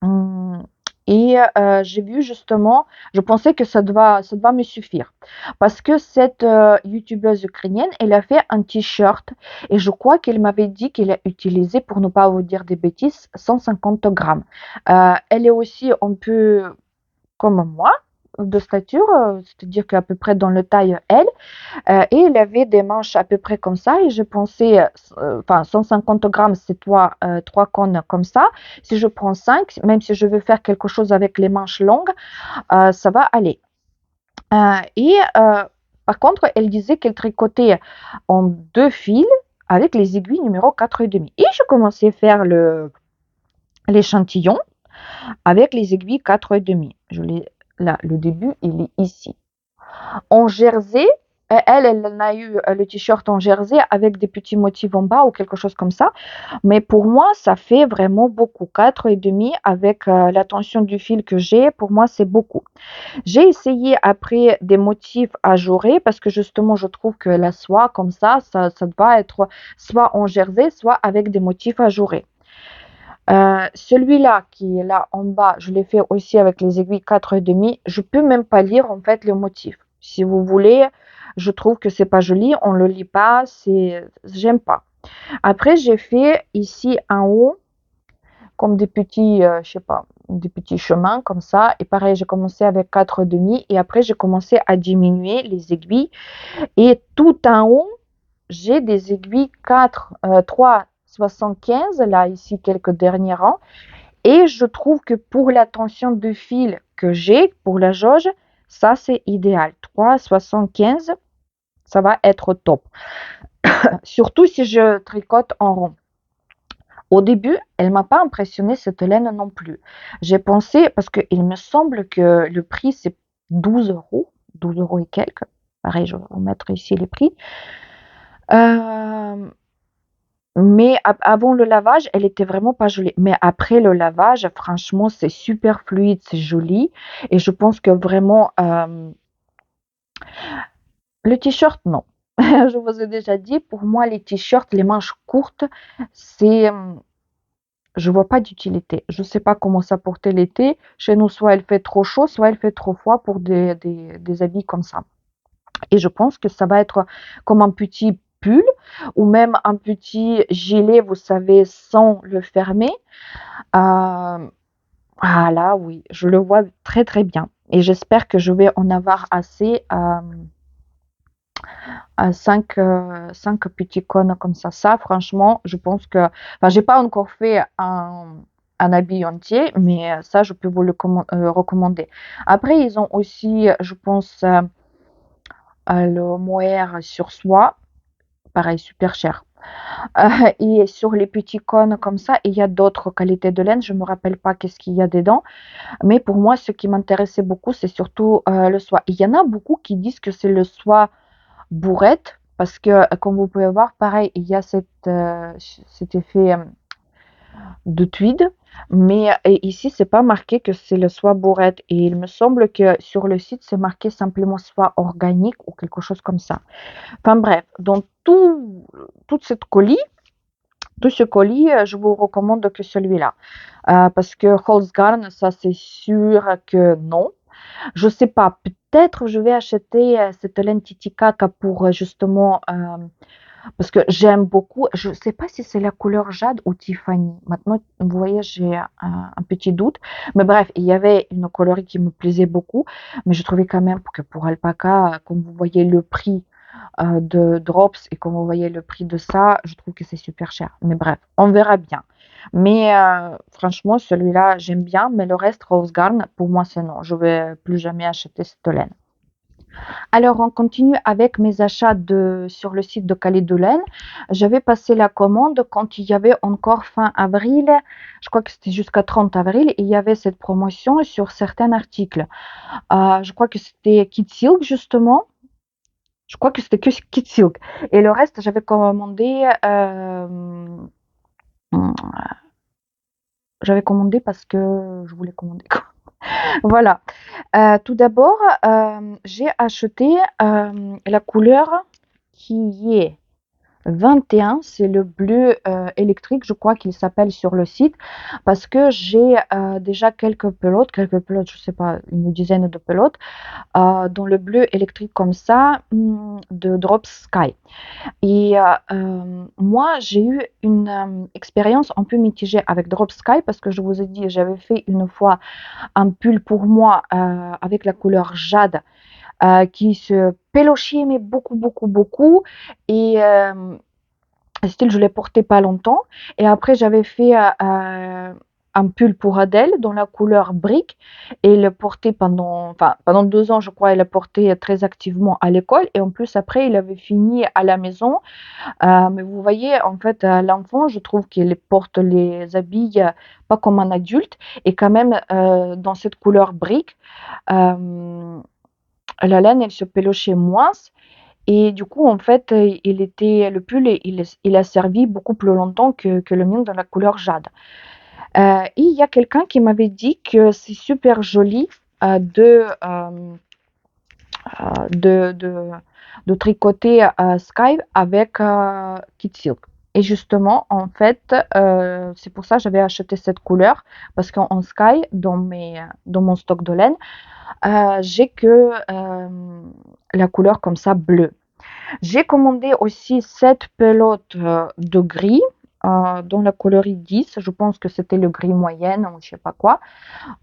Mmh et j'ai vu justement, je pensais que ça doit me suffire parce que cette, youtubeuse ukrainienne, elle a fait un t-shirt et je crois qu'elle m'avait dit qu'elle a utilisé, pour ne pas vous dire des bêtises, 150 grammes. Elle est aussi un peu comme moi, de stature, c'est-à-dire qu'à peu près dans le taille L. Et il avait des manches à peu près comme ça et je pensais, enfin 150 grammes, c'est 3 cônes comme ça. Si je prends 5, même si je veux faire quelque chose avec les manches longues, ça va aller. Et par contre, elle disait qu'elle tricotait en 2 fils avec les aiguilles numéro 4,5. Et je commençais à faire l'échantillon avec les aiguilles 4,5. Là, le début, il est ici. En jersey, elle a eu le t-shirt en jersey avec des petits motifs en bas ou quelque chose comme ça. Mais pour moi, ça fait vraiment beaucoup. 4,5 avec la tension du fil que j'ai, pour moi, c'est beaucoup. J'ai essayé après des motifs ajourés parce que justement, je trouve que la soie comme ça doit être soit en jersey, soit avec des motifs ajourés. Celui-là qui est là en bas, je l'ai fait aussi avec les aiguilles 4,5. Je peux même pas lire en fait le motif. Si vous voulez, je trouve que c'est pas joli, on le lit pas, j'aime pas. Après, j'ai fait ici en haut comme des petits, je sais pas, des petits chemins comme ça. Et pareil, j'ai commencé avec 4,5 et après j'ai commencé à diminuer les aiguilles. Et tout en haut, j'ai des aiguilles 3,75, là ici quelques derniers rangs. Et je trouve que pour la tension de fil que j'ai, pour la jauge, ça c'est idéal. 3,75, ça va être top. Surtout si je tricote en rond. Au début, elle m'a pas impressionné cette laine non plus. J'ai pensé, parce qu'il me semble que le prix c'est 12 euros, 12 euros et quelques. Pareil, je vais vous mettre ici les prix. Euh, Mais avant le lavage, elle était vraiment pas jolie. Mais après le lavage, franchement, c'est super fluide, c'est joli. Et je pense que vraiment, le t-shirt, non. Je vous ai déjà dit, pour moi, les t-shirts, les manches courtes, c'est, je vois pas d'utilité. Je sais pas comment ça porter l'été. Chez nous, soit elle fait trop chaud, soit elle fait trop froid pour des habits comme ça. Et je pense que ça va être comme un petit pull ou même un petit gilet, vous savez, sans le fermer. Euh, voilà, oui, je le vois très très bien. Et j'espère que je vais en avoir assez à 5 petits cônes comme ça. Ça, franchement, je pense que... Enfin, j'ai pas encore fait un habit entier, mais ça, je peux vous le recommander. Après, ils ont aussi, je pense, le mohair sur soie. Pareil, super cher. Et sur les petits cônes comme ça, il y a d'autres qualités de laine. Je ne me rappelle pas qu'est-ce qu'il y a dedans. Mais pour moi, ce qui m'intéressait beaucoup, c'est surtout le soie. Il y en a beaucoup qui disent que c'est le soie bourrette. Parce que, comme vous pouvez voir, pareil, il y a cet effet de tweed. Mais ici, c'est pas marqué que c'est le soie bourrette. Et il me semble que sur le site, c'est marqué simplement soie organique ou quelque chose comme ça. Enfin bref, dans toute cette colis, tout ce colis, je vous recommande que celui-là. Parce que Holzgarn, ça c'est sûr que non. Je sais pas, peut-être je vais acheter cette laine Titicaca pour justement, parce que j'aime beaucoup. Je sais pas si c'est la couleur jade ou Tiffany. Maintenant, vous voyez, j'ai un petit doute. Mais bref, il y avait une coloris qui me plaisait beaucoup. Mais je trouvais quand même que pour Alpaca, comme vous voyez le prix de Drops et comme vous voyez le prix de ça, je trouve que c'est super cher. Mais bref, on verra bien. Mais franchement, celui-là, j'aime bien, mais le reste, Rose Garn, pour moi, c'est non. Je vais plus jamais acheter cette laine. Alors, on continue avec mes achats sur le site de Calais de Laine. J'avais passé la commande quand il y avait encore fin avril. Je crois que c'était jusqu'à 30 avril. Et il y avait cette promotion sur certains articles. Je crois que c'était Kid Silk, justement. Je crois que c'était que Kid Silk. Et le reste, j'avais commandé. J'avais commandé parce que je voulais commander. Voilà. Tout d'abord, j'ai acheté, la couleur qui est 21, c'est le bleu électrique, je crois qu'il s'appelle sur le site, parce que j'ai déjà quelques pelotes, je sais pas, une dizaine de pelotes, dans le bleu électrique comme ça, de Drop Sky. Et moi, j'ai eu une expérience un peu mitigée avec Drop Sky parce que je vous ai dit, j'avais fait une fois un pull pour moi avec la couleur jade qui se pélochait mais beaucoup, beaucoup, beaucoup. Et style, je l'ai porté pas longtemps. Et après, j'avais fait un pull pour Adèle dans la couleur brique. Et le porté pendant 2 ans, je crois, elle a porté très activement à l'école. Et en plus, après, il avait fini à la maison. Mais vous voyez, en fait, l'enfant, je trouve qu'il porte les habits pas comme un adulte. Et quand même, dans cette couleur brique, euh, la laine, elle se pélochait moins. Et du coup, en fait, le pull, il a servi beaucoup plus longtemps que le mien dans la couleur jade. Et il y a quelqu'un qui m'avait dit que c'est super joli de tricoter Sky avec Kid Silk. Et justement, en fait, c'est pour ça que j'avais acheté cette couleur, parce qu'en Sky, dans mon stock de laine, j'ai que la couleur comme ça bleue. J'ai commandé aussi 7 pelotes de gris dans la coloris 10. Je pense que c'était le gris moyenne ou je sais pas quoi.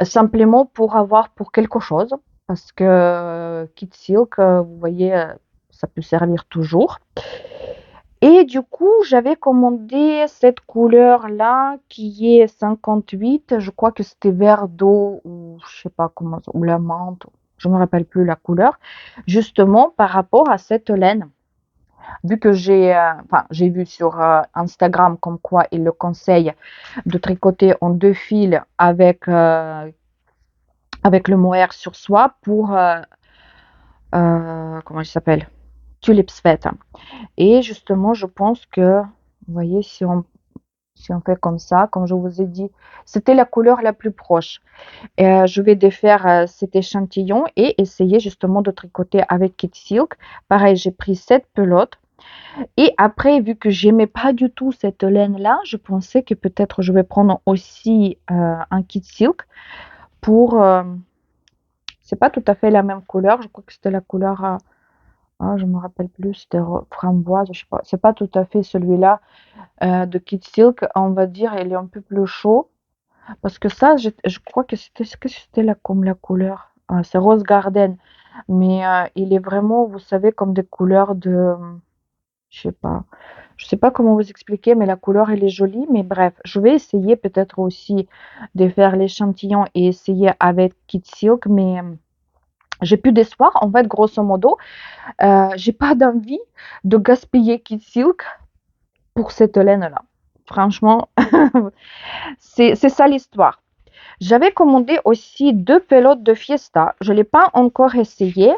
Simplement pour avoir pour quelque chose. Parce que Kid Silk, vous voyez, ça peut servir toujours. Et du coup, j'avais commandé cette couleur-là qui est 58. Je crois que c'était vert d'eau ou je sais pas comment, ou la menthe. Je me rappelle plus la couleur. Justement par rapport à cette laine. Vu que j'ai vu sur Instagram comme quoi il le conseille de tricoter en 2 fils avec le mohair sur soie pour, comment il s'appelle? Tulip Sweat. Et justement, je pense que, vous voyez, si on fait comme ça, comme je vous ai dit, c'était la couleur la plus proche. Et, je vais défaire cet échantillon et essayer justement de tricoter avec Kid Silk. Pareil, j'ai pris 7 pelotes. Et après, vu que j'aimais pas du tout cette laine-là, je pensais que peut-être je vais prendre aussi un kit silk pour. C'est pas tout à fait la même couleur. Je crois que c'était la couleur. Je me rappelle plus. C'était framboise. Je sais pas. C'est pas tout à fait celui-là de kit silk. On va dire, il est un peu plus chaud parce que ça, je crois que c'était comme la couleur. C'est rose garden, mais il est vraiment, vous savez, comme des couleurs de. Je sais pas. Je sais pas comment vous expliquer, mais la couleur, elle est jolie. Mais bref, je vais essayer peut-être aussi de faire l'échantillon et essayer avec Kid Silk, mais j'ai plus d'espoir. En fait, grosso modo, j'ai pas d'envie de gaspiller Kid Silk pour cette laine-là. Franchement, c'est ça l'histoire. J'avais commandé aussi 2 pelotes de Fiesta. Je ne l'ai pas encore essayé.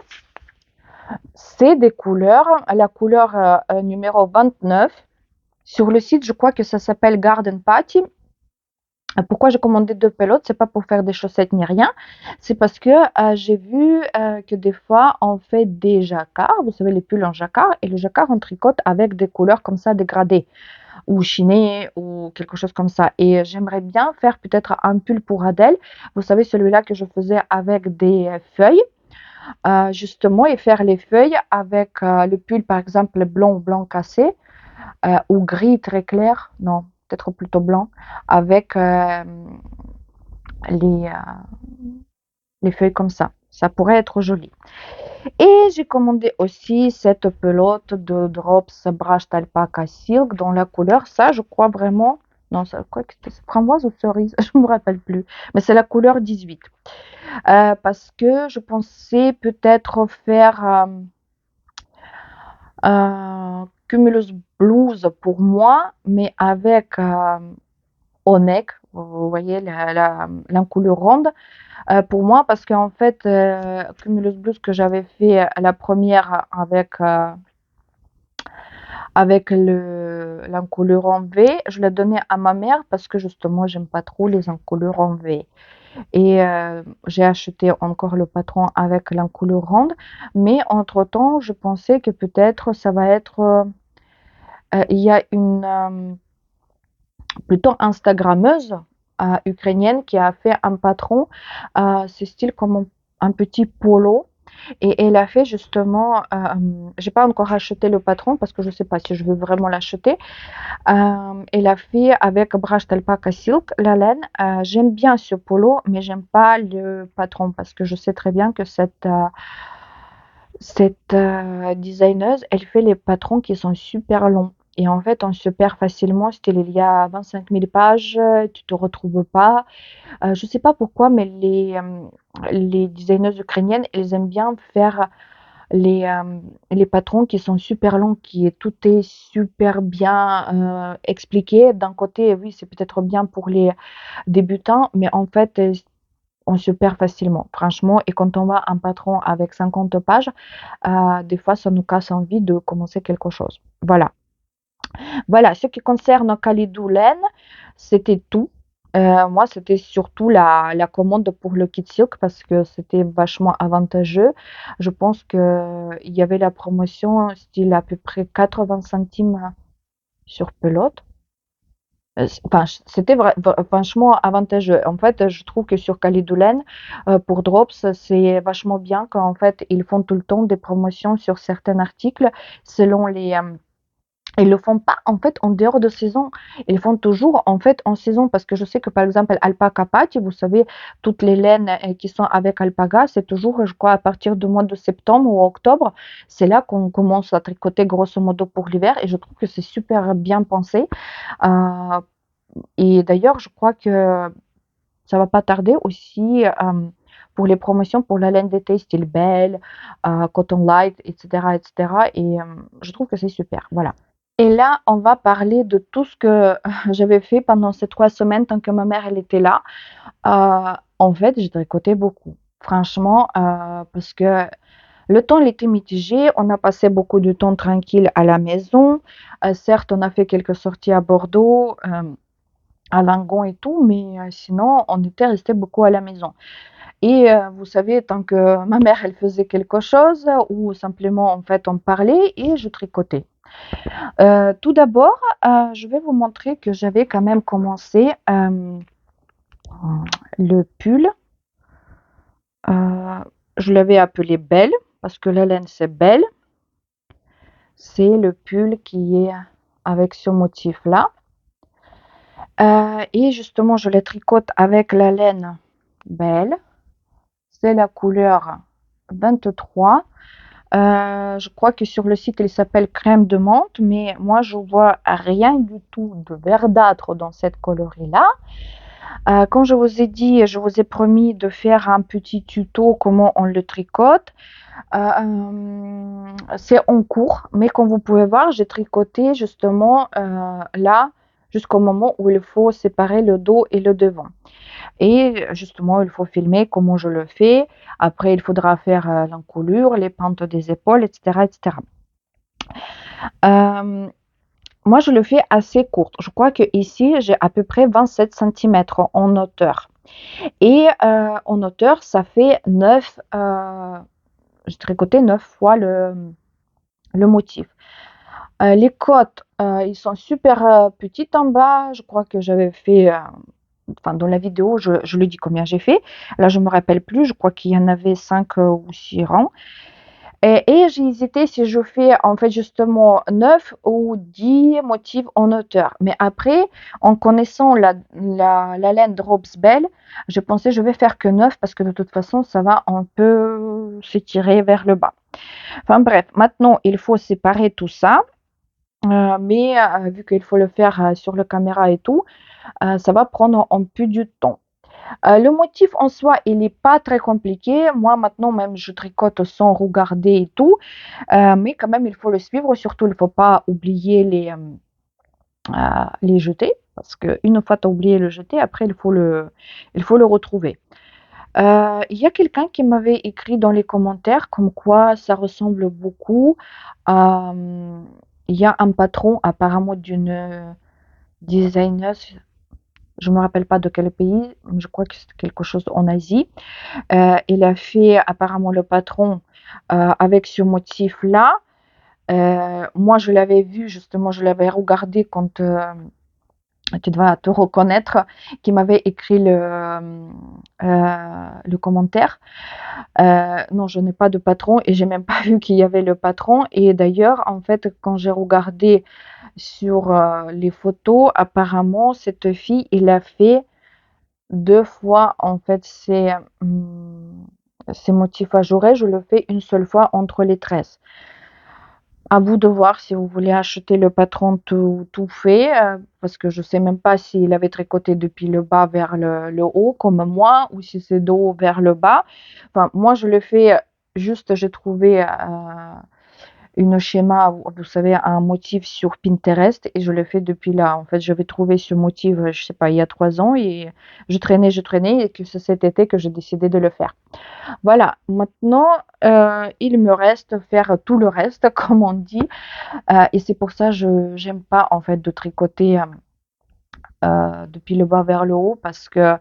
C'est des couleurs, la couleur numéro 29. Sur le site, je crois que ça s'appelle Garden Party. Pourquoi j'ai commandé 2 pelotes? C'est pas pour faire des chaussettes ni rien. C'est parce que j'ai vu que des fois on fait des jacquards, vous savez les pulls en jacquard, et le jacquard on tricote avec des couleurs comme ça dégradées ou chinées ou quelque chose comme ça. Et j'aimerais bien faire peut-être un pull pour Adèle. Vous savez celui-là que je faisais avec des feuilles, justement, et faire les feuilles avec le pull par exemple blanc ou blanc cassé ou gris très clair, non, peut-être plutôt blanc, avec les, les feuilles comme ça. Ça pourrait être joli. Et j'ai commandé aussi cette pelote de Drops Brushed Alpaca Silk dans la couleur, ça je crois vraiment, non, ça, quoi que c'était framboise ou cerise, je ne me rappelle plus, mais c'est la couleur 18. Parce que je pensais peut-être faire Cumulus Blues pour moi, mais avec au neck, vous voyez l'encoulure ronde, pour moi parce qu'en fait, Cumulus Blues que j'avais fait la première avec l'encoulure en V, je l'ai donné à ma mère parce que justement j'aime pas trop les encoulures en V. et j'ai acheté encore le patron avec l'encolure ronde. Mais entre-temps, je pensais que peut-être ça va être, il y a une, plutôt instagrammeuse, ukrainienne qui a fait un patron, c'est style comme un petit polo et elle a fait justement, j'ai pas encore acheté le patron parce que je sais pas si je veux vraiment l'acheter. Elle a fait avec Brushed Alpaca Silk, la laine. J'aime bien ce polo, mais j'aime pas le patron parce que je sais très bien que cette designeuse, elle fait les patrons qui sont super longs. Et en fait, on se perd facilement. Style, il y a 25 000 pages, tu te retrouves pas. Je sais pas pourquoi, mais les designeuses ukrainiennes, elles aiment bien faire les patrons qui sont super longs, tout est super bien expliqué. D'un côté, oui, c'est peut-être bien pour les débutants, mais en fait, on se perd facilement, franchement. Et quand on voit un patron avec 50 pages, des fois, ça nous casse envie de commencer quelque chose. Voilà. Voilà, ce qui concerne Kalidou Laine, c'était tout. Moi, c'était surtout la commande pour le kit silk parce que c'était vachement avantageux. Je pense qu'il y avait la promotion, style à peu près 80 centimes sur pelote. Enfin, c'était vachement avantageux. En fait, je trouve que sur Kalidou Laine, pour Drops, c'est vachement bien qu'en fait, ils font tout le temps des promotions sur certains articles selon ils le font pas en fait en dehors de saison. Ils font toujours en fait en saison parce que je sais que par exemple Alpaca Patch, vous savez, toutes les laines qui sont avec Alpaga, c'est toujours, je crois, à partir du mois de septembre ou octobre. C'est là qu'on commence à tricoter grosso modo pour l'hiver et je trouve que c'est super bien pensé. Euh, et d'ailleurs, je crois que ça va pas tarder aussi pour les promotions pour la laine d'été style Belle, Cotton Light, etc., etc. Et je trouve que c'est super. Voilà. Et là, on va parler de tout ce que j'avais fait pendant ces 3 semaines tant que ma mère elle était là. En fait, j'ai tricoté beaucoup. Franchement, parce que le temps il était mitigé. On a passé beaucoup de temps tranquille à la maison. Certes, on a fait quelques sorties à Bordeaux, à Langon et tout, mais sinon, on était resté beaucoup à la maison. Et vous savez, tant que ma mère elle faisait quelque chose ou simplement en fait on parlait et je tricotais. Tout d'abord, je vais vous montrer que j'avais quand même commencé le pull. Euh, je l'avais appelé Belle parce que la laine c'est Belle. C'est le pull qui est avec ce motif-là. Et justement, je le tricote avec la laine Belle. C'est la couleur 23. Je crois que sur le site, il s'appelle crème de menthe, mais moi, je vois rien du tout de verdâtre dans cette coloris-là. Comme je vous ai dit, je vous ai promis de faire un petit tuto comment on le tricote. C'est en cours, mais comme vous pouvez voir, j'ai tricoté justement là jusqu'au moment où il faut séparer le dos et le devant. Et justement, il faut filmer comment je le fais. Après, il faudra faire l'encolure, les pentes des épaules, etc., etc. Euh, Moi, je le fais assez courte. Je crois que ici, j'ai à peu près 27 cm en hauteur. Et en hauteur, ça fait 9, j'ai tricoté 9 fois le motif. Les côtes, ils sont super petites en bas. Je crois que j'avais fait, enfin dans la vidéo, je le dis combien j'ai fait. Là, je me rappelle plus. Je crois qu'il y en avait 5 ou 6 rangs. Et j'ai hésité si je fais en fait justement 9 ou 10 motifs en hauteur. Mais après, en connaissant la laine Drops Belle, je pensais je vais faire que 9 parce que de toute façon, ça va un peu s'étirer vers le bas. Enfin bref, maintenant, il faut séparer tout ça. Mais vu qu'il faut le faire sur la caméra et tout, ça va prendre un peu du temps. Le motif en soi, il n'est pas très compliqué. Moi, maintenant, même, je tricote sans regarder et tout. Mais quand même, il faut le suivre. Surtout, il ne faut pas oublier les jeter. Parce qu'une fois tu as oublié le jeter, après, il faut le retrouver. Il y a quelqu'un qui m'avait écrit dans les commentaires comme quoi ça ressemble beaucoup à... il y a un patron apparemment d'une designer. Je me rappelle pas de quel pays, mais je crois que c'est quelque chose en Asie. Il a fait apparemment le patron avec ce motif-là. Moi, je l'avais vu justement, je l'avais regardé quand tu dois te reconnaître, qui m'avait écrit le commentaire. Non, je n'ai pas de patron et j'ai même pas vu qu'il y avait le patron. Et d'ailleurs, en fait, quand j'ai regardé sur les photos, apparemment, cette fille, il a fait deux fois, en fait, ces motifs ajourés. Je le fais une seule fois entre les tresses. À vous de voir si vous voulez acheter le patron tout fait, parce que je sais même pas s'il avait tricoté depuis le bas vers le haut comme moi ou si c'est de haut vers le bas. Enfin, moi je le fais juste, j'ai trouvé une schéma, vous savez, un motif sur Pinterest et je le fais depuis là. En fait, j'avais trouvé ce motif, je sais pas, il y a 3 ans et je traînais et que c'est cet été que j'ai décidé de le faire. Voilà, maintenant, il me reste faire tout le reste, comme on dit, et c'est pour ça je j'aime pas en fait de tricoter, depuis le bas vers le haut parce que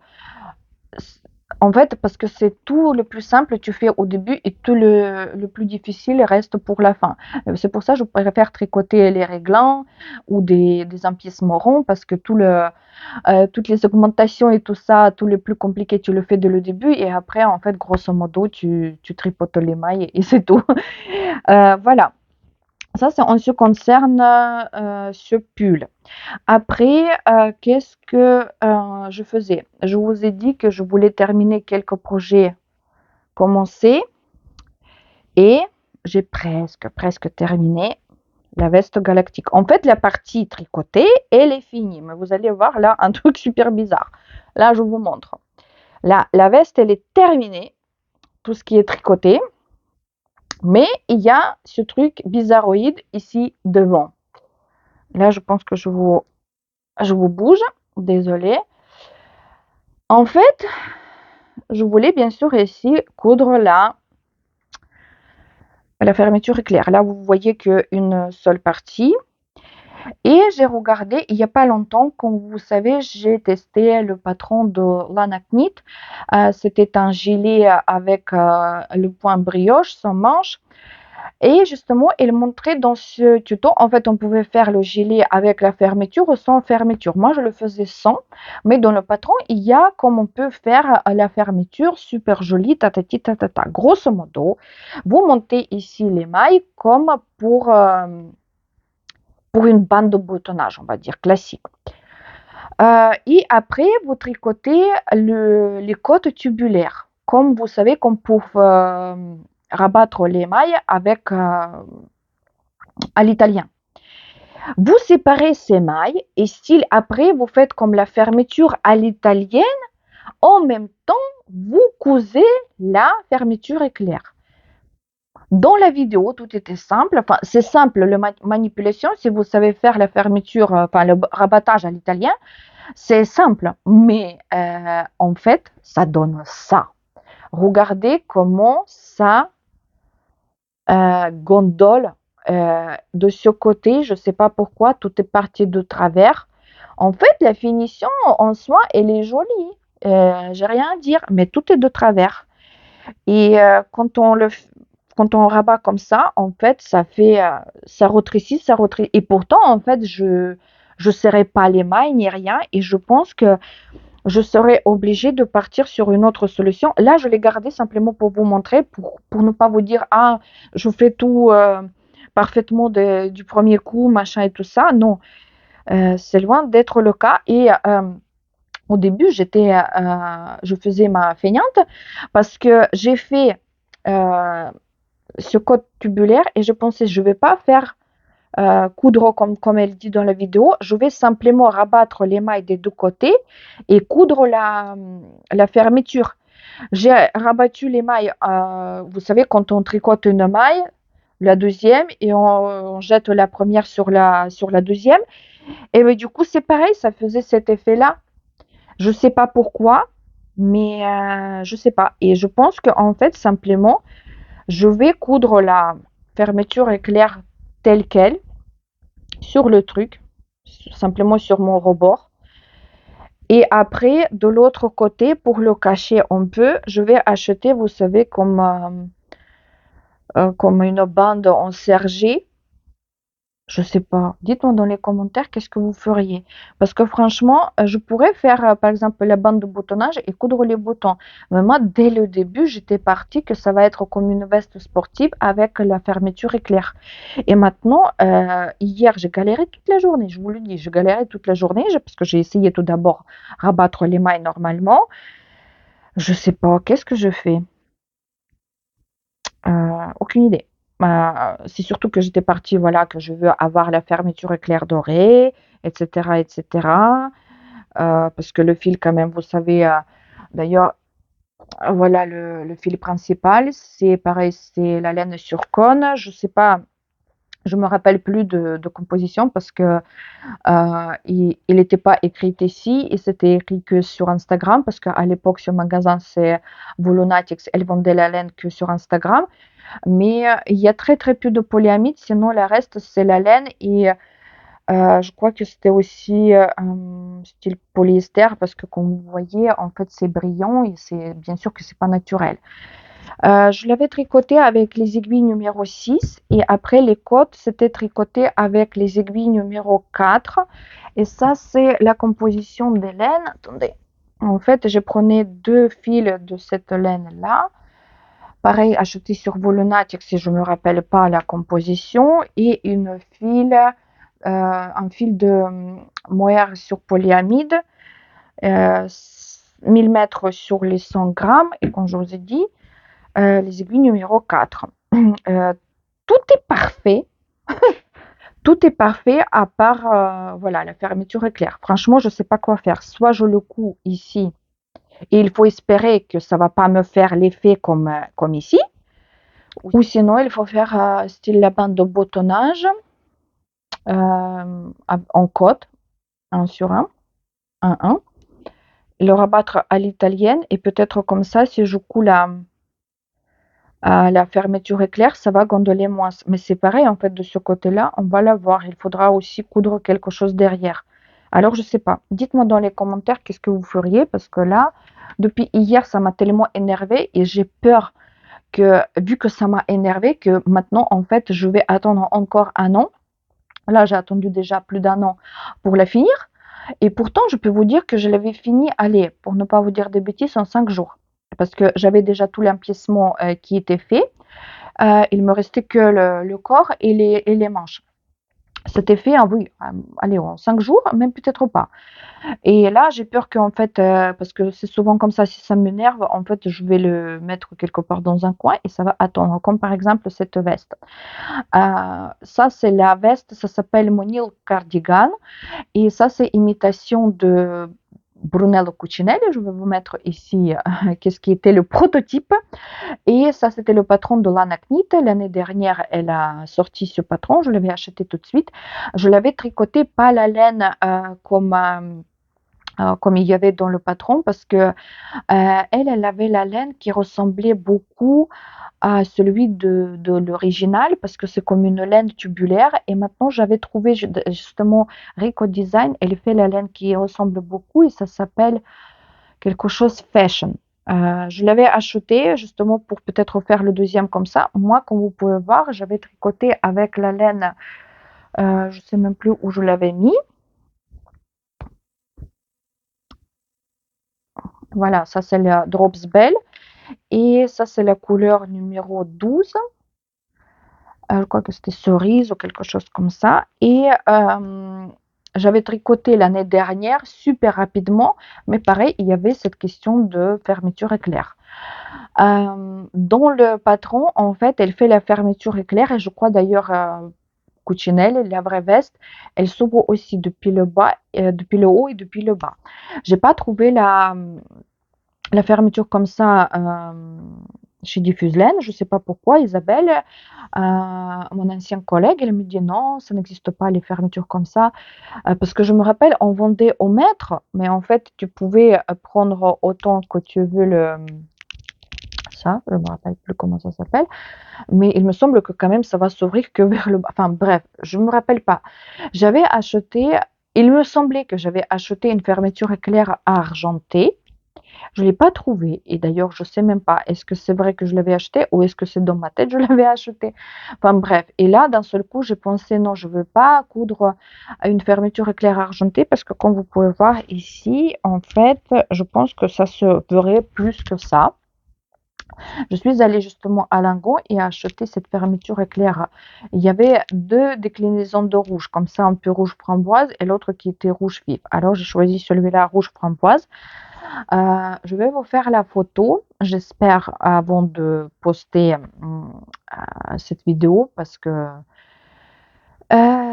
en fait, parce que c'est tout le plus simple, tu fais au début et tout le plus difficile reste pour la fin. C'est pour ça que je préfère tricoter les réglans ou des empiècements ronds parce que toutes les augmentations et tout ça, tout le plus compliqué, tu le fais dès le début et après, en fait, grosso modo, tu tripotes les mailles et c'est tout. Voilà. Ça, c'est en ce qui concerne ce pull. Après, qu'est-ce que je faisais? Je vous ai dit que je voulais terminer quelques projets commencés et j'ai presque terminé la veste galactique. En fait, la partie tricotée, elle est finie, mais vous allez voir là un truc super bizarre. Là, je vous montre. Là, la veste, elle est terminée, tout ce qui est tricoté, mais il y a ce truc bizarroïde ici devant. Là, je pense que je vous bouge. Désolée. En fait, je voulais bien sûr ici coudre la fermeture éclair. Là, vous voyez qu'une seule partie. Et j'ai regardé il n'y a pas longtemps, comme vous savez, j'ai testé le patron de Lana Knit. C'était un gilet avec le point brioche sans manche. Et justement, il montrait dans ce tuto, en fait, on pouvait faire le gilet avec la fermeture ou sans fermeture. Moi, je le faisais sans, mais dans le patron, il y a comme on peut faire la fermeture super jolie, tatati tatata. Grosso modo, vous montez ici les mailles comme pour une bande de boutonnage, on va dire, classique. Et après, vous tricotez les côtes tubulaires, comme vous savez, comme pour rabattre les mailles avec à l'italien. Vous séparez ces mailles et style après, vous faites comme la fermeture à l'italienne. En même temps, vous cousez la fermeture éclair. Dans la vidéo, tout était simple. Enfin, c'est simple, la manipulation, si vous savez faire la fermeture, enfin le rabattage à l'italien, c'est simple. Mais en fait, ça donne ça. Regardez comment ça gondole de ce côté. Je ne sais pas pourquoi, tout est parti de travers. En fait, la finition en soi, elle est jolie. J'ai rien à dire, mais tout est de travers. Et quand on rabat comme ça, en fait, ça rétrécit, ça rétrécit. Et pourtant, en fait, je serrais pas les mailles ni rien. Et je pense que je serais obligée de partir sur une autre solution. Là, je l'ai gardé simplement pour vous montrer, pour ne pas vous dire, ah, je fais tout parfaitement du premier coup, machin et tout ça. Non, c'est loin d'être le cas. Et au début, je faisais ma feignante parce que j'ai fait ce code tubulaire et je pensais, je vais pas faire coudre comme elle dit dans la vidéo, je vais simplement rabattre les mailles des deux côtés et coudre la fermeture. J'ai rabattu les mailles, vous savez, quand on tricote une maille, la deuxième, et on jette la première sur la deuxième. Et bien, du coup, c'est pareil, ça faisait cet effet-là. Je ne sais pas pourquoi, mais je ne sais pas. Et je pense qu'en fait, simplement, je vais coudre la fermeture éclair telle qu'elle sur le truc, simplement sur mon rebord. Et après, de l'autre côté, pour le cacher un peu, je vais acheter, vous savez, comme une bande en sergé. Je sais pas. Dites-moi dans les commentaires qu'est-ce que vous feriez. Parce que franchement, je pourrais faire, par exemple, la bande de boutonnage et coudre les boutons. Mais moi, dès le début, j'étais partie que ça va être comme une veste sportive avec la fermeture éclair. Et maintenant, hier, j'ai galéré toute la journée. Je vous le dis, je galérais toute la journée parce que j'ai essayé tout d'abord rabattre les mailles normalement. Je sais pas, qu'est-ce que je fais? Aucune idée. C'est surtout que j'étais partie, voilà, que je veux avoir la fermeture éclair dorée, etc., etc. Parce que le fil, quand même, vous savez, d'ailleurs, voilà, le fil principal, c'est pareil, c'est la laine sur cône. Je sais pas, je me rappelle plus de composition parce que il n'était pas écrit ici et c'était écrit que sur Instagram parce qu'à l'époque, ce magasin, c'est Volonatics, elle vendait la laine que sur Instagram. Mais il y a très très peu de polyamide, sinon le reste c'est la laine et je crois que c'était aussi un style polyester parce que comme vous voyez en fait c'est brillant et c'est bien sûr que c'est pas naturel. Je l'avais tricoté avec les aiguilles numéro 6 et après les côtes c'était tricoté avec les aiguilles numéro 4 et ça c'est la composition de laine. Attendez, en fait je prenais deux fils de cette laine là. Pareil, acheté sur Volonatics, si je ne me rappelle pas la composition, et un fil de mohair sur polyamide, 1000 mètres sur les 100 grammes, et comme je vous ai dit, les aiguilles numéro 4. Euh, tout est parfait, tout est parfait à part voilà, la fermeture éclair. Franchement, je ne sais pas quoi faire. Soit je le couds ici, et il faut espérer que ça ne va pas me faire l'effet comme ici. Ou sinon, il faut faire style la bande de boutonnage en côte, un sur un. Le rabattre à l'italienne et peut-être comme ça, si je coule à la fermeture éclair, ça va gondoler moins. Mais c'est pareil, en fait, de ce côté-là, on va l'avoir. Il faudra aussi coudre quelque chose derrière. Alors, je sais pas. Dites-moi dans les commentaires qu'est-ce que vous feriez parce que là, depuis hier, ça m'a tellement énervé et j'ai peur que, vu que ça m'a énervé, que maintenant, en fait, je vais attendre encore un an. Là, j'ai attendu déjà plus d'un an pour la finir. Et pourtant, je peux vous dire que je l'avais fini, allez, pour ne pas vous dire des bêtises, en 5 jours. Parce que j'avais déjà tout l'empiècement qui était fait. Il me restait que le corps et les manches. C'était fait, oui, allez, en 5 jours, même peut-être pas. Et là, j'ai peur qu'en fait, parce que c'est souvent comme ça, si ça m'énerve, en fait, je vais le mettre quelque part dans un coin et ça va attendre. Comme par exemple cette veste. Ça, c'est la veste, ça s'appelle Monil Cardigan. Et ça, c'est imitation de Brunello Cucinelli. Je vais vous mettre ici qu'est-ce qui était le prototype. Et ça, c'était le patron de Lana Knit. L'année dernière, elle a sorti ce patron. Je l'avais acheté tout de suite. Je l'avais tricoté, pas la laine comme il y avait dans le patron, parce que elle avait la laine qui ressemblait beaucoup à celui de l'original, parce que c'est comme une laine tubulaire. Et maintenant, j'avais trouvé justement Rico Design, elle fait la laine qui ressemble beaucoup et ça s'appelle quelque chose fashion. Je l'avais acheté justement pour peut-être faire le deuxième comme ça. Moi, comme vous pouvez voir, j'avais tricoté avec la laine, je ne sais même plus où je l'avais mis. Voilà, ça c'est la Drops Bell. Et ça, c'est la couleur numéro 12. Je crois que c'était cerise ou quelque chose comme ça. Et j'avais tricoté l'année dernière super rapidement, mais pareil, il y avait cette question de fermeture éclair. Dans le patron, en fait, elle fait la fermeture éclair et je crois d'ailleurs Cucinelle, la vraie veste, elle s'ouvre aussi depuis le bas, depuis le haut et depuis le bas. J'ai pas trouvé la fermeture comme ça chez Diffuselaine, je ne sais pas pourquoi, Isabelle, mon ancien collègue, elle me dit non, ça n'existe pas les fermetures comme ça. Parce que je me rappelle, on vendait au mètre, mais en fait, tu pouvais prendre autant que tu veux ça, je ne me rappelle plus comment ça s'appelle, mais il me semble que quand même ça va s'ouvrir que vers le bas. Enfin bref, je ne me rappelle pas. J'avais acheté Il me semblait que j'avais acheté une fermeture éclair argentée. Je l'ai pas trouvé et d'ailleurs, je sais même pas, est-ce que c'est vrai que je l'avais acheté ou est-ce que c'est dans ma tête je l'avais acheté? Enfin bref et là, d'un seul coup, j'ai pensé: «Non, je veux pas coudre à une fermeture éclair argentée» parce que comme vous pouvez voir ici, en fait, je pense que ça se verrait plus que ça. Je suis allée justement à Lingot et acheté cette fermeture éclair. Il y avait 2 déclinaisons de rouge, comme ça un peu rouge framboise et l'autre qui était rouge vif. Alors j'ai choisi celui-là rouge framboise. Je vais vous faire la photo, j'espère avant de poster, cette vidéo parce que,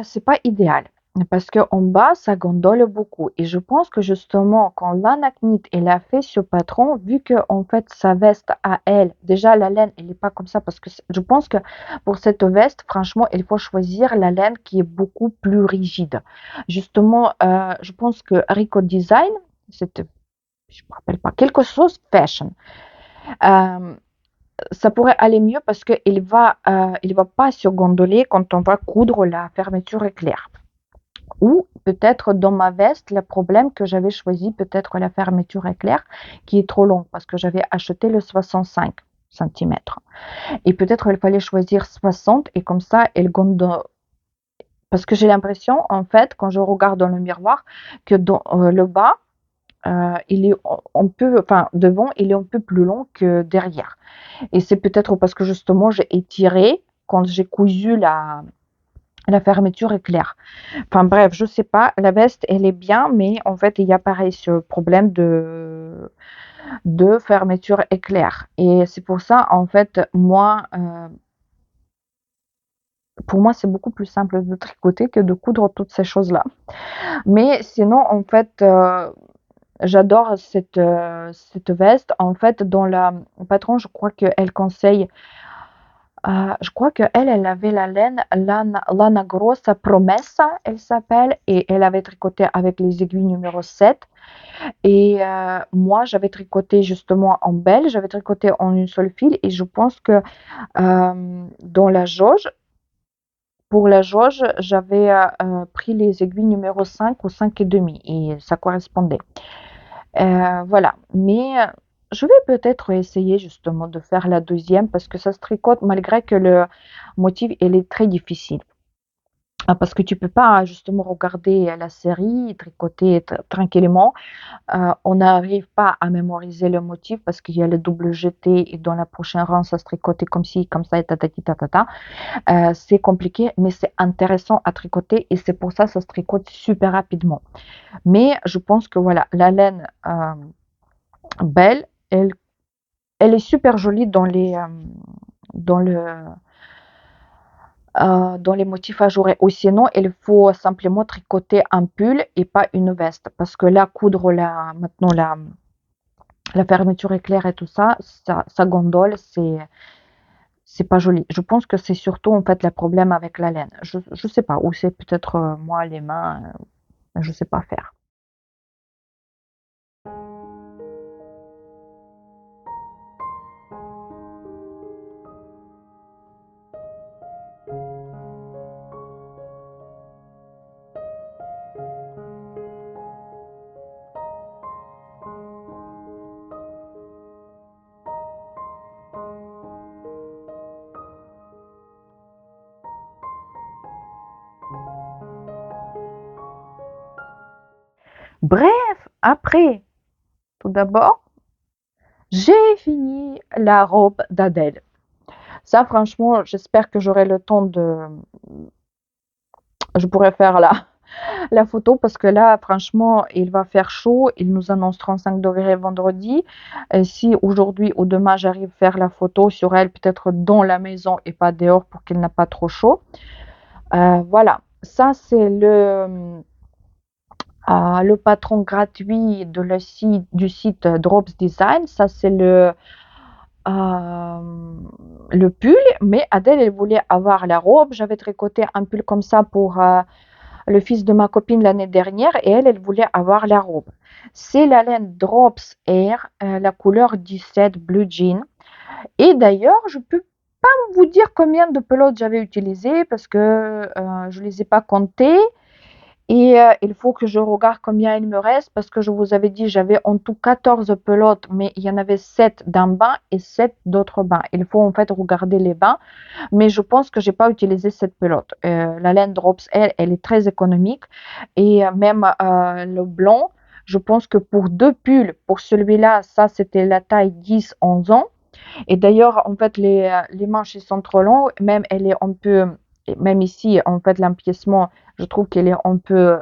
c'est pas idéal. Parce qu'en bas, ça gondole beaucoup et je pense que justement quand l'Anaknit, elle a fait ce patron, vu qu'en fait sa veste à elle, déjà la laine, elle est pas comme ça parce que je pense que pour cette veste, franchement, il faut choisir la laine qui est beaucoup plus rigide. Justement, je pense que Rico Design, c'était je me rappelle pas, quelque chose fashion. Euh, Ça pourrait aller mieux parce il va pas se gondoler quand on va coudre la fermeture éclair. Ou peut-être dans ma veste, le problème que j'avais choisi peut-être la fermeture éclair qui est trop longue parce que j'avais acheté le 65 centimètres. Et peut-être il fallait choisir 60 et comme ça, elle gondole. Parce que j'ai l'impression, en fait, quand je regarde dans le miroir, que dans le bas, il est un peu, enfin, devant, il est un peu plus long que derrière. Et c'est peut-être parce que justement, j'ai étiré quand j'ai cousu la fermeture éclair. Enfin bref, je sais pas, la veste, elle est bien, mais en fait, il y a pareil ce problème de fermeture éclair. Et c'est pour ça, en fait, moi, pour moi, c'est beaucoup plus simple de tricoter que de coudre toutes ces choses-là. Mais sinon, en fait, j'adore cette veste. En fait, dans la patron, je crois qu'elle conseille, je crois qu'elle, elle avait la laine Lana Grossa Promessa, elle s'appelle, et elle avait tricoté avec les aiguilles numéro 7. Et moi, j'avais tricoté justement en belle, j'avais tricoté en une seule fil, et je pense que dans la jauge, pour la jauge, j'avais pris les aiguilles numéro 5 ou 5 et demi, et ça correspondait. Voilà, mais je vais peut-être essayer justement de faire la deuxième parce que ça se tricote malgré que le motif il est très difficile. Parce que tu peux pas justement regarder la série, tricoter tranquillement. On n'arrive pas à mémoriser le motif parce qu'il y a le double jeté et dans la prochaine rang, ça se tricote comme ci, comme ça et tatati tatata. C'est compliqué, mais c'est intéressant à tricoter et c'est pour ça que ça se tricote super rapidement. Mais je pense que voilà, la laine belle, elle est super jolie dans le, dans les motifs ajourés. Ou sinon, il faut simplement tricoter un pull et pas une veste. Parce que là, coudre maintenant la fermeture éclair et tout ça, ça gondole, c'est pas joli. Je pense que c'est surtout en fait le problème avec la laine. Je sais pas, ou c'est peut-être moi les mains, je sais pas faire. Bref, après, tout d'abord, j'ai fini la robe d'Adèle. Ça, franchement, j'espère que j'aurai le temps de. Je pourrais faire la photo parce que là, franchement, il va faire chaud. Il nous annonce 35 degrés vendredi. Et si aujourd'hui ou demain, j'arrive à faire la photo sur elle, peut-être dans la maison et pas dehors pour qu'il n'a pas trop chaud. Voilà. Ça, c'est le patron gratuit du site Drops Design. Ça, c'est le pull, mais Adèle, elle voulait avoir la robe. J'avais tricoté un pull comme ça pour le fils de ma copine l'année dernière et elle voulait avoir la robe. C'est la laine Drops Air, la couleur 17 Blue Jean. Et d'ailleurs, je peux pas vous dire combien de pelotes j'avais utilisé parce que je les ai pas comptées. Et il faut que je regarde combien il me reste parce que je vous avais dit, j'avais en tout 14 pelotes, mais il y en avait 7 d'un bain et 7 d'autres bains. Il faut en fait regarder les bains, mais je pense que j'ai pas utilisé cette pelote. La laine Drops, elle est très économique et même le blanc, je pense que pour deux pulls, pour celui-là, ça c'était la taille 10-11 ans. Et d'ailleurs, en fait, les manches ils sont trop longues, même elle est un peu, même ici, en fait, l'empiècement, je trouve qu'elle est un peu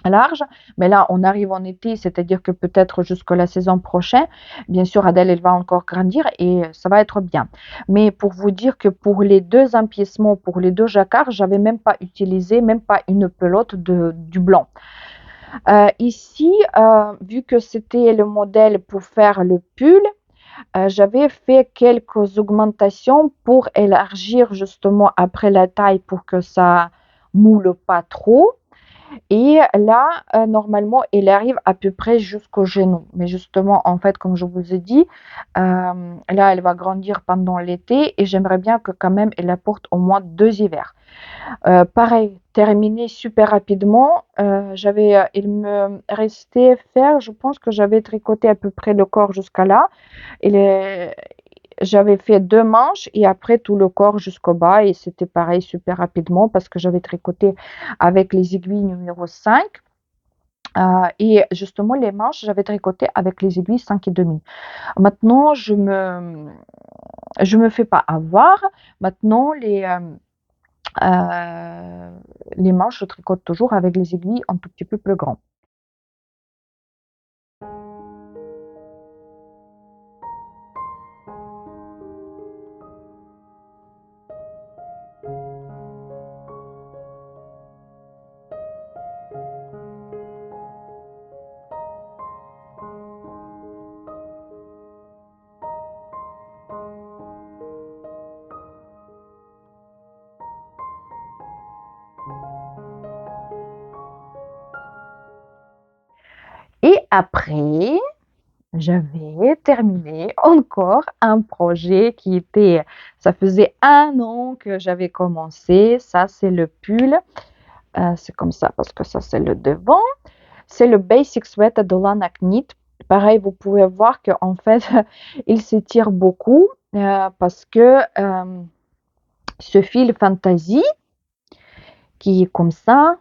large, mais là on arrive en été, c'est-à-dire que peut-être jusqu'à la saison prochaine, bien sûr Adèle elle va encore grandir et ça va être bien. Mais pour vous dire que pour les deux empiècements, pour les deux jacquards, j'avais même pas utilisé, même pas une pelote du blanc. Ici, vu que c'était le modèle pour faire le pull, j'avais fait quelques augmentations pour élargir justement après la taille pour que ça moule pas trop. Et là, normalement, il arrive à peu près jusqu'au genou. Mais justement, en fait, comme je vous ai dit, là, elle va grandir pendant l'été et j'aimerais bien que quand même elle apporte au moins 2 hivers. Pareil, terminé super rapidement. Il me restait faire, je pense que j'avais tricoté à peu près le corps jusqu'à là. Et j'avais fait 2 manches et après tout le corps jusqu'au bas et c'était pareil super rapidement parce que j'avais tricoté avec les aiguilles numéro 5. Et justement les manches, j'avais tricoté avec les aiguilles 5,5. Maintenant, je me fais pas avoir. Maintenant, les manches, je tricote toujours avec les aiguilles un tout petit peu plus grandes. Et après, j'avais terminé encore un projet ça faisait 1 an que j'avais commencé. Ça, c'est le pull. C'est comme ça parce que ça, c'est le devant. C'est le Basic Sweat de Lana Knit. Pareil, vous pouvez voir qu'en fait, il s'étire beaucoup parce que ce fil Fantasy qui est comme ça,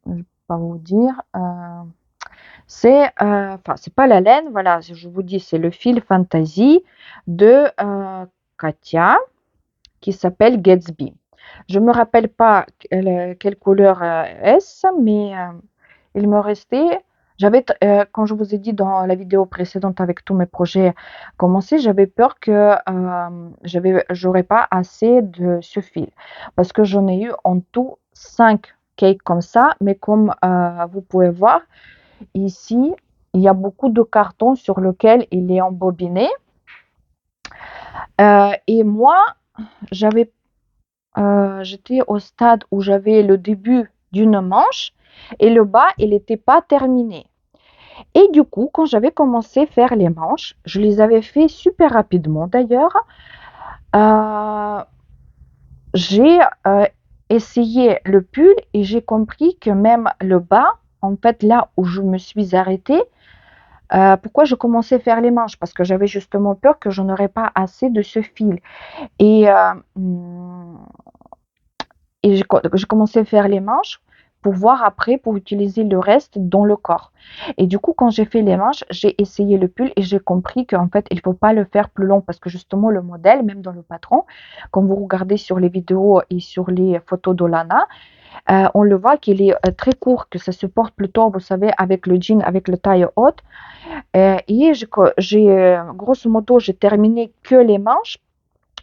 je ne peux pas vous dire, enfin, c'est pas la laine, voilà, je vous dis, c'est le fil Fantasy de Katia qui s'appelle Gatsby. Je me rappelle pas quelle couleur est-ce, mais il me restait. Quand je vous ai dit dans la vidéo précédente avec tous mes projets commencés, j'avais peur que j'aurais pas assez de ce fil parce que j'en ai eu en tout 5 cakes comme ça, mais comme vous pouvez voir, ici, il y a beaucoup de cartons sur lesquels il est embobiné. Et moi, j'avais, j'étais au stade où j'avais le début d'une manche et le bas, il n'était pas terminé. Et du coup, quand j'avais commencé à faire les manches, je les avais fait super rapidement d'ailleurs. Euh, j'ai essayé le pull et j'ai compris que même le bas, en fait, là où je me suis arrêtée, pourquoi je commençais à faire les manches? Parce que j'avais justement peur que je n'aurais pas assez de ce fil. Et, j'ai commencé à faire les manches pour voir après, pour utiliser le reste dans le corps. Et du coup, quand j'ai fait les manches, j'ai essayé le pull et j'ai compris qu'en fait, il ne faut pas le faire plus long parce que justement, le modèle, même dans le patron, quand vous regardez sur les vidéos et sur les photos d'Olana, on le voit qu'il est très court, que ça se porte plutôt, vous savez, avec le jean, avec le taille haute. Et grosso modo, j'ai terminé que les manches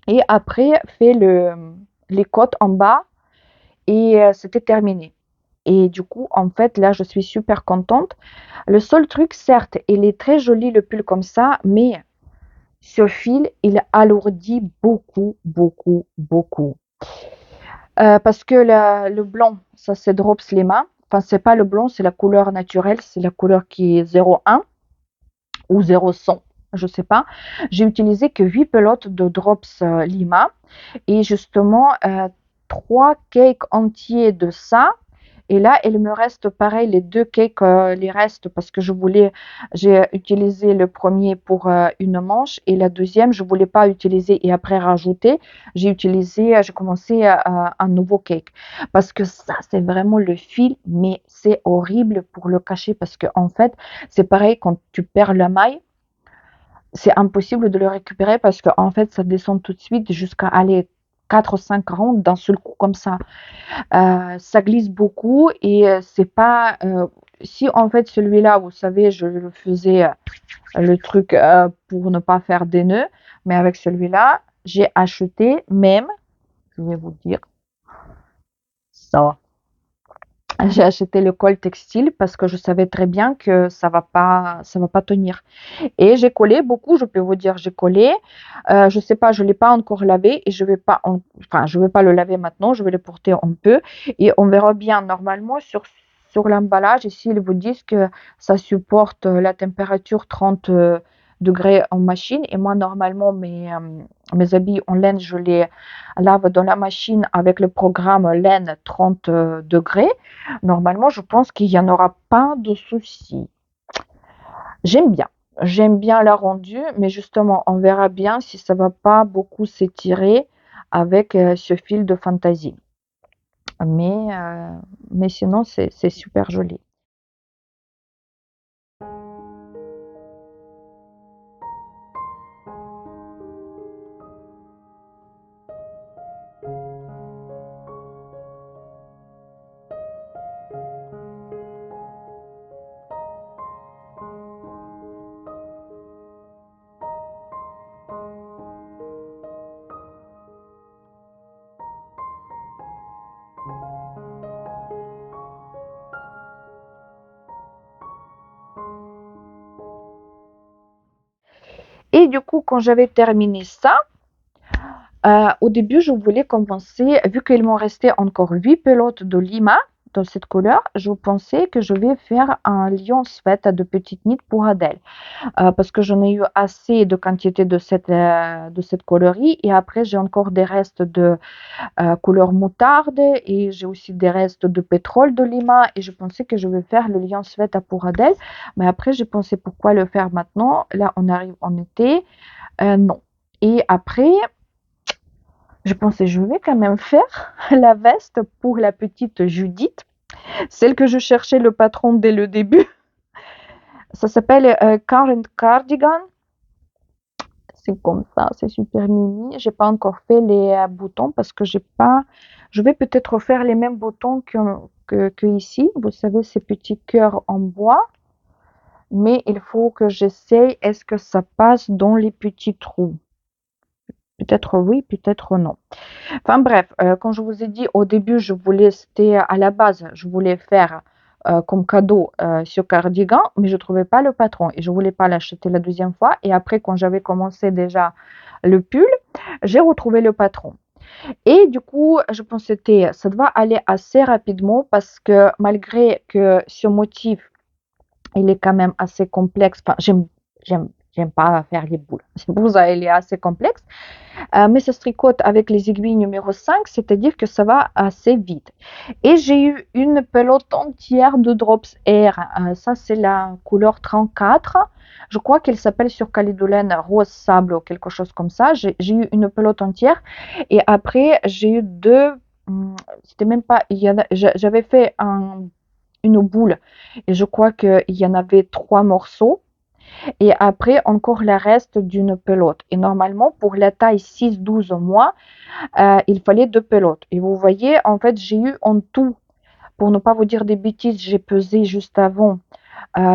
et après fait les côtes en bas et c'était terminé. Et du coup, en fait, là, je suis super contente. Le seul truc, certes, il est très joli le pull comme ça, mais ce fil, il alourdit beaucoup, beaucoup, beaucoup. Parce que le blanc, ça c'est Drops Lima. Enfin, c'est pas le blanc, c'est la couleur naturelle, c'est la couleur qui est 01 ou 0100, je sais pas. J'ai utilisé que 8 pelotes de Drops Lima et justement 3 cakes entiers de ça Et là, il me reste pareil les 2 cakes, les restes parce que j'ai utilisé le premier pour une manche et la deuxième, je voulais pas utiliser et après rajouter. J'ai commencé un nouveau cake parce que ça, c'est vraiment le fil, mais c'est horrible pour le cacher parce que en fait, c'est pareil quand tu perds la maille, c'est impossible de le récupérer parce que en fait, ça descend tout de suite jusqu'à aller 4 ou 5 rounds d'un seul coup comme ça. Ça glisse beaucoup et c'est pas. Si en fait celui-là, vous savez, je le faisais le truc pour ne pas faire des nœuds, mais avec celui-là, j'ai acheté même, je vais vous dire ça. J'ai acheté le col textile parce que je savais très bien que ça va pas tenir. Et j'ai collé beaucoup, je peux vous dire, j'ai collé. Je sais pas, je l'ai pas encore lavé et je vais pas le laver maintenant, je vais le porter un peu et on verra bien. Normalement, sur l'emballage, ici, ils vous disent que ça supporte la température 30 degrés en machine. Et moi, normalement, mes habits en laine, je les lave dans la machine avec le programme laine 30 degrés. Normalement, je pense qu'il n'y en aura pas de souci. J'aime bien. J'aime bien la rendue, mais justement, on verra bien si ça va pas beaucoup s'étirer avec ce fil de fantaisie. Mais, euh, mais sinon, c'est super joli. Et du coup, quand j'avais terminé ça, au début, je voulais commencer, vu qu'il m'en restait encore 8 pelotes de Lima dans cette couleur, je pensais que je vais faire un lion sweat de petite nid pour Adèle. Parce que j'en ai eu assez de quantité de cette coloris. Et après, j'ai encore des restes de couleur moutarde et j'ai aussi des restes de pétrole de Lima. Et je pensais que je vais faire le lion sweat pour Adèle. Mais après, j'ai pensé pourquoi le faire maintenant. Là, on arrive en été. Non. Et après, je pensais, je vais quand même faire la veste pour la petite Judith, celle que je cherchais le patron dès le début. Ça s'appelle Current Cardigan. C'est comme ça, c'est super mini. J'ai pas encore fait les boutons parce que j'ai pas. Je vais peut-être faire les mêmes boutons que ici. Vous savez, ces petits cœurs en bois. Mais il faut que j'essaye. Est-ce que ça passe dans les petits trous? Peut-être oui, peut-être non. Enfin bref, quand je vous ai dit au début, c'était à la base, je voulais faire comme cadeau ce cardigan, mais je ne trouvais pas le patron et je ne voulais pas l'acheter la deuxième fois. Et après, quand j'avais commencé déjà le pull, j'ai retrouvé le patron. Et du coup, je pensais que ça doit aller assez rapidement parce que malgré que ce motif, il est quand même assez complexe, enfin, j'aime pas faire les boules. C'est pour ça il est assez complexe. Mais ça se tricote avec les aiguilles numéro 5, c'est-à-dire que ça va assez vite. Et j'ai eu une pelote entière de Drops Air. Ça, c'est la couleur 34. Je crois qu'elle s'appelle sur Calidolène rose sable ou quelque chose comme ça. J'ai eu une pelote entière. Et après, j'ai eu deux. C'était même pas. J'avais fait une boule. Et je crois qu'il y en avait 3 morceaux et après encore le reste d'une pelote. Et normalement, pour la taille 6-12 mois, il fallait 2 pelotes. Et vous voyez, en fait, j'ai eu en tout, pour ne pas vous dire des bêtises, j'ai pesé juste avant.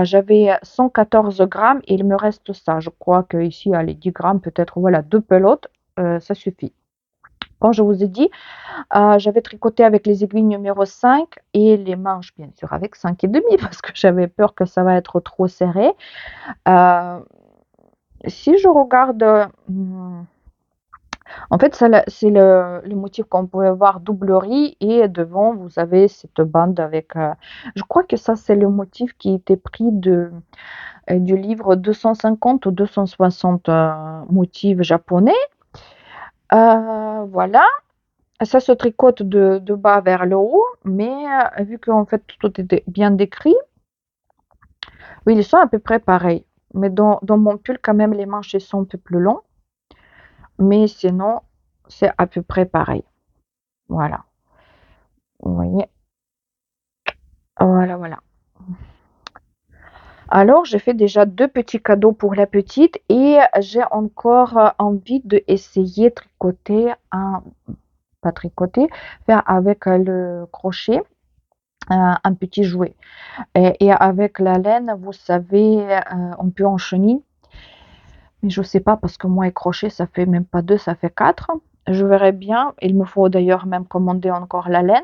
J'avais 114 grammes et il me reste ça. Je crois qu'ici, allez, 10 grammes, peut-être, voilà, 2 pelotes, ça suffit. Quand je vous ai dit, j'avais tricoté avec les aiguilles numéro 5 et les manches, bien sûr, avec 5,5 parce que j'avais peur que ça va être trop serré. Euh, Si je regarde, en fait, c'est le motif qu'on pouvait voir double riz et devant, vous avez cette bande avec. Je crois que ça, c'est le motif qui était pris du livre 250 ou 260 motifs japonais. Voilà. Ça se tricote de bas vers le haut, mais vu qu'en fait tout était bien décrit, oui, ils sont à peu près pareils. Mais dans mon pull, quand même, les manches elles sont un peu plus longues, mais sinon, c'est à peu près pareil. Voilà, vous voyez? Voilà, voilà. Alors, j'ai fait déjà 2 petits cadeaux pour la petite et j'ai encore, envie d'essayer tricoter un pas tricoter, faire avec, le crochet, un petit jouet et avec la laine, vous savez, on peut en chenille, mais je sais pas parce que moi, les crochets, ça fait même pas 2, ça fait 4. Je verrai bien. Il me faut d'ailleurs même commander encore la laine.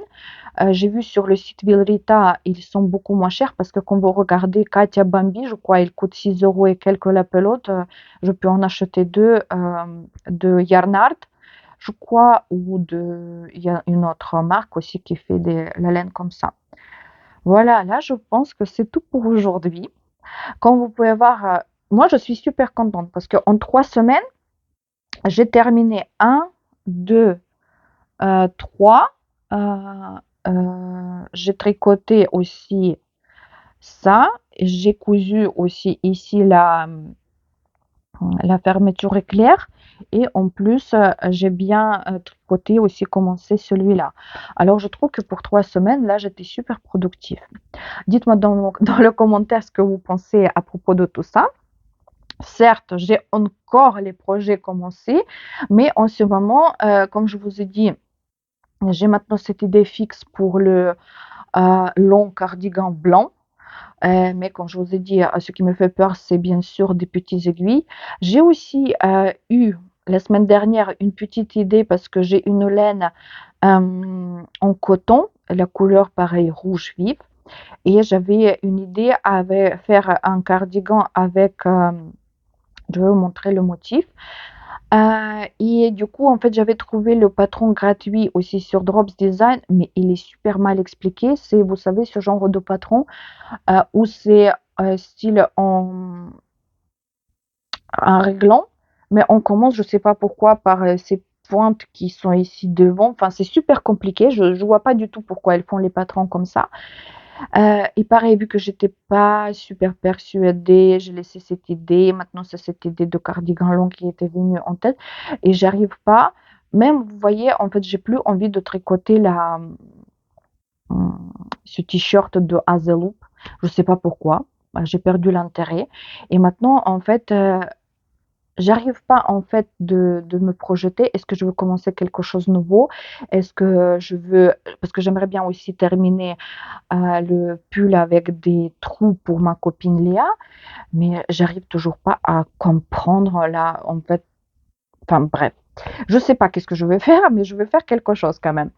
J'ai vu sur le site Vilrita, ils sont beaucoup moins chers parce que quand vous regardez Katia Bambi, je crois, il coûte 6 euros et quelques la pelote. Je peux en acheter 2 de Yarnart, je crois, ou il y a une autre marque aussi qui fait la laine comme ça. Voilà, là, je pense que c'est tout pour aujourd'hui. Comme vous pouvez voir, moi, je suis super contente parce qu'en 3 semaines, j'ai terminé un, 2, 3. J'ai tricoté aussi ça. J'ai cousu aussi ici la fermeture éclair. Et en plus, j'ai bien tricoté aussi commencé celui-là. Alors, je trouve que pour 3 semaines, là, j'étais super productive. Dites-moi dans le commentaire ce que vous pensez à propos de tout ça. Certes, j'ai encore les projets commencés, mais en ce moment, comme je vous ai dit, j'ai maintenant cette idée fixe pour le long cardigan blanc. Mais comme je vous ai dit, ce qui me fait peur, c'est bien sûr des petites aiguilles. J'ai aussi eu la semaine dernière une petite idée parce que j'ai une laine en coton, la couleur pareil rouge vif. Et j'avais une idée à faire un cardigan avec, je vais vous montrer le motif. Et du coup, en fait, j'avais trouvé le patron gratuit aussi sur Drops Design, mais il est super mal expliqué. C'est, vous savez, ce genre de patron où c'est style en réglant, mais on commence, je sais pas pourquoi, par ces pointes qui sont ici devant. Enfin, c'est super compliqué. Je vois pas du tout pourquoi elles font les patrons comme ça. Et pareil, vu que j'étais pas super persuadée, j'ai laissé cette idée. Maintenant, c'est cette idée de cardigan long qui était venue en tête et j'arrive pas. Même, vous voyez, en fait, j'ai plus envie de tricoter ce t-shirt de Hazeloop. Je sais pas pourquoi. J'ai perdu l'intérêt. Et maintenant, en fait, j'arrive pas en fait de me projeter. Est-ce que je veux commencer quelque chose de nouveau? Est-ce que je veux, parce que j'aimerais bien aussi terminer le pull avec des trous pour ma copine Léa, mais j'arrive toujours pas à comprendre là, en fait. Enfin bref, je sais pas qu'est-ce que je vais faire, mais je vais faire quelque chose quand même.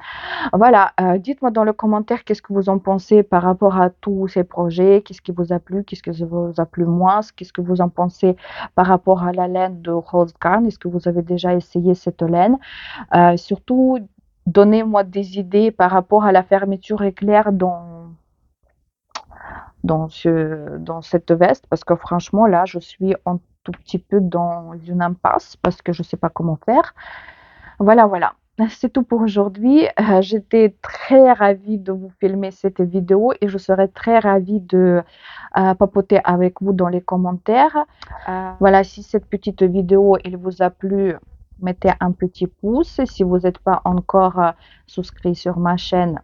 Voilà, dites-moi dans le commentaire qu'est-ce que vous en pensez par rapport à tous ces projets, qu'est-ce qui vous a plu, qu'est-ce que vous a plu moins, qu'est-ce que vous en pensez par rapport à la laine de Rose Garn, est-ce que vous avez déjà essayé cette laine? Surtout, donnez-moi des idées par rapport à la fermeture éclair dans cette veste parce que franchement là je suis un tout petit peu dans une impasse parce que je sais pas comment faire. Voilà, voilà. C'est tout pour aujourd'hui. J'étais très ravie de vous filmer cette vidéo et je serais très ravie de papoter avec vous dans les commentaires. Voilà, si cette petite vidéo elle vous a plu, mettez un petit pouce. Si vous n'êtes pas encore souscrit sur ma chaîne,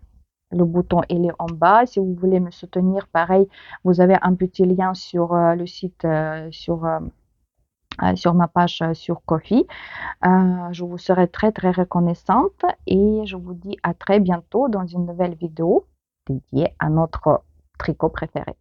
le bouton il est en bas. Si vous voulez me soutenir, pareil, vous avez un petit lien sur le site, sur ma page sur Ko-fi. Je vous serai très très reconnaissante et je vous dis à très bientôt dans une nouvelle vidéo dédiée à notre tricot préféré.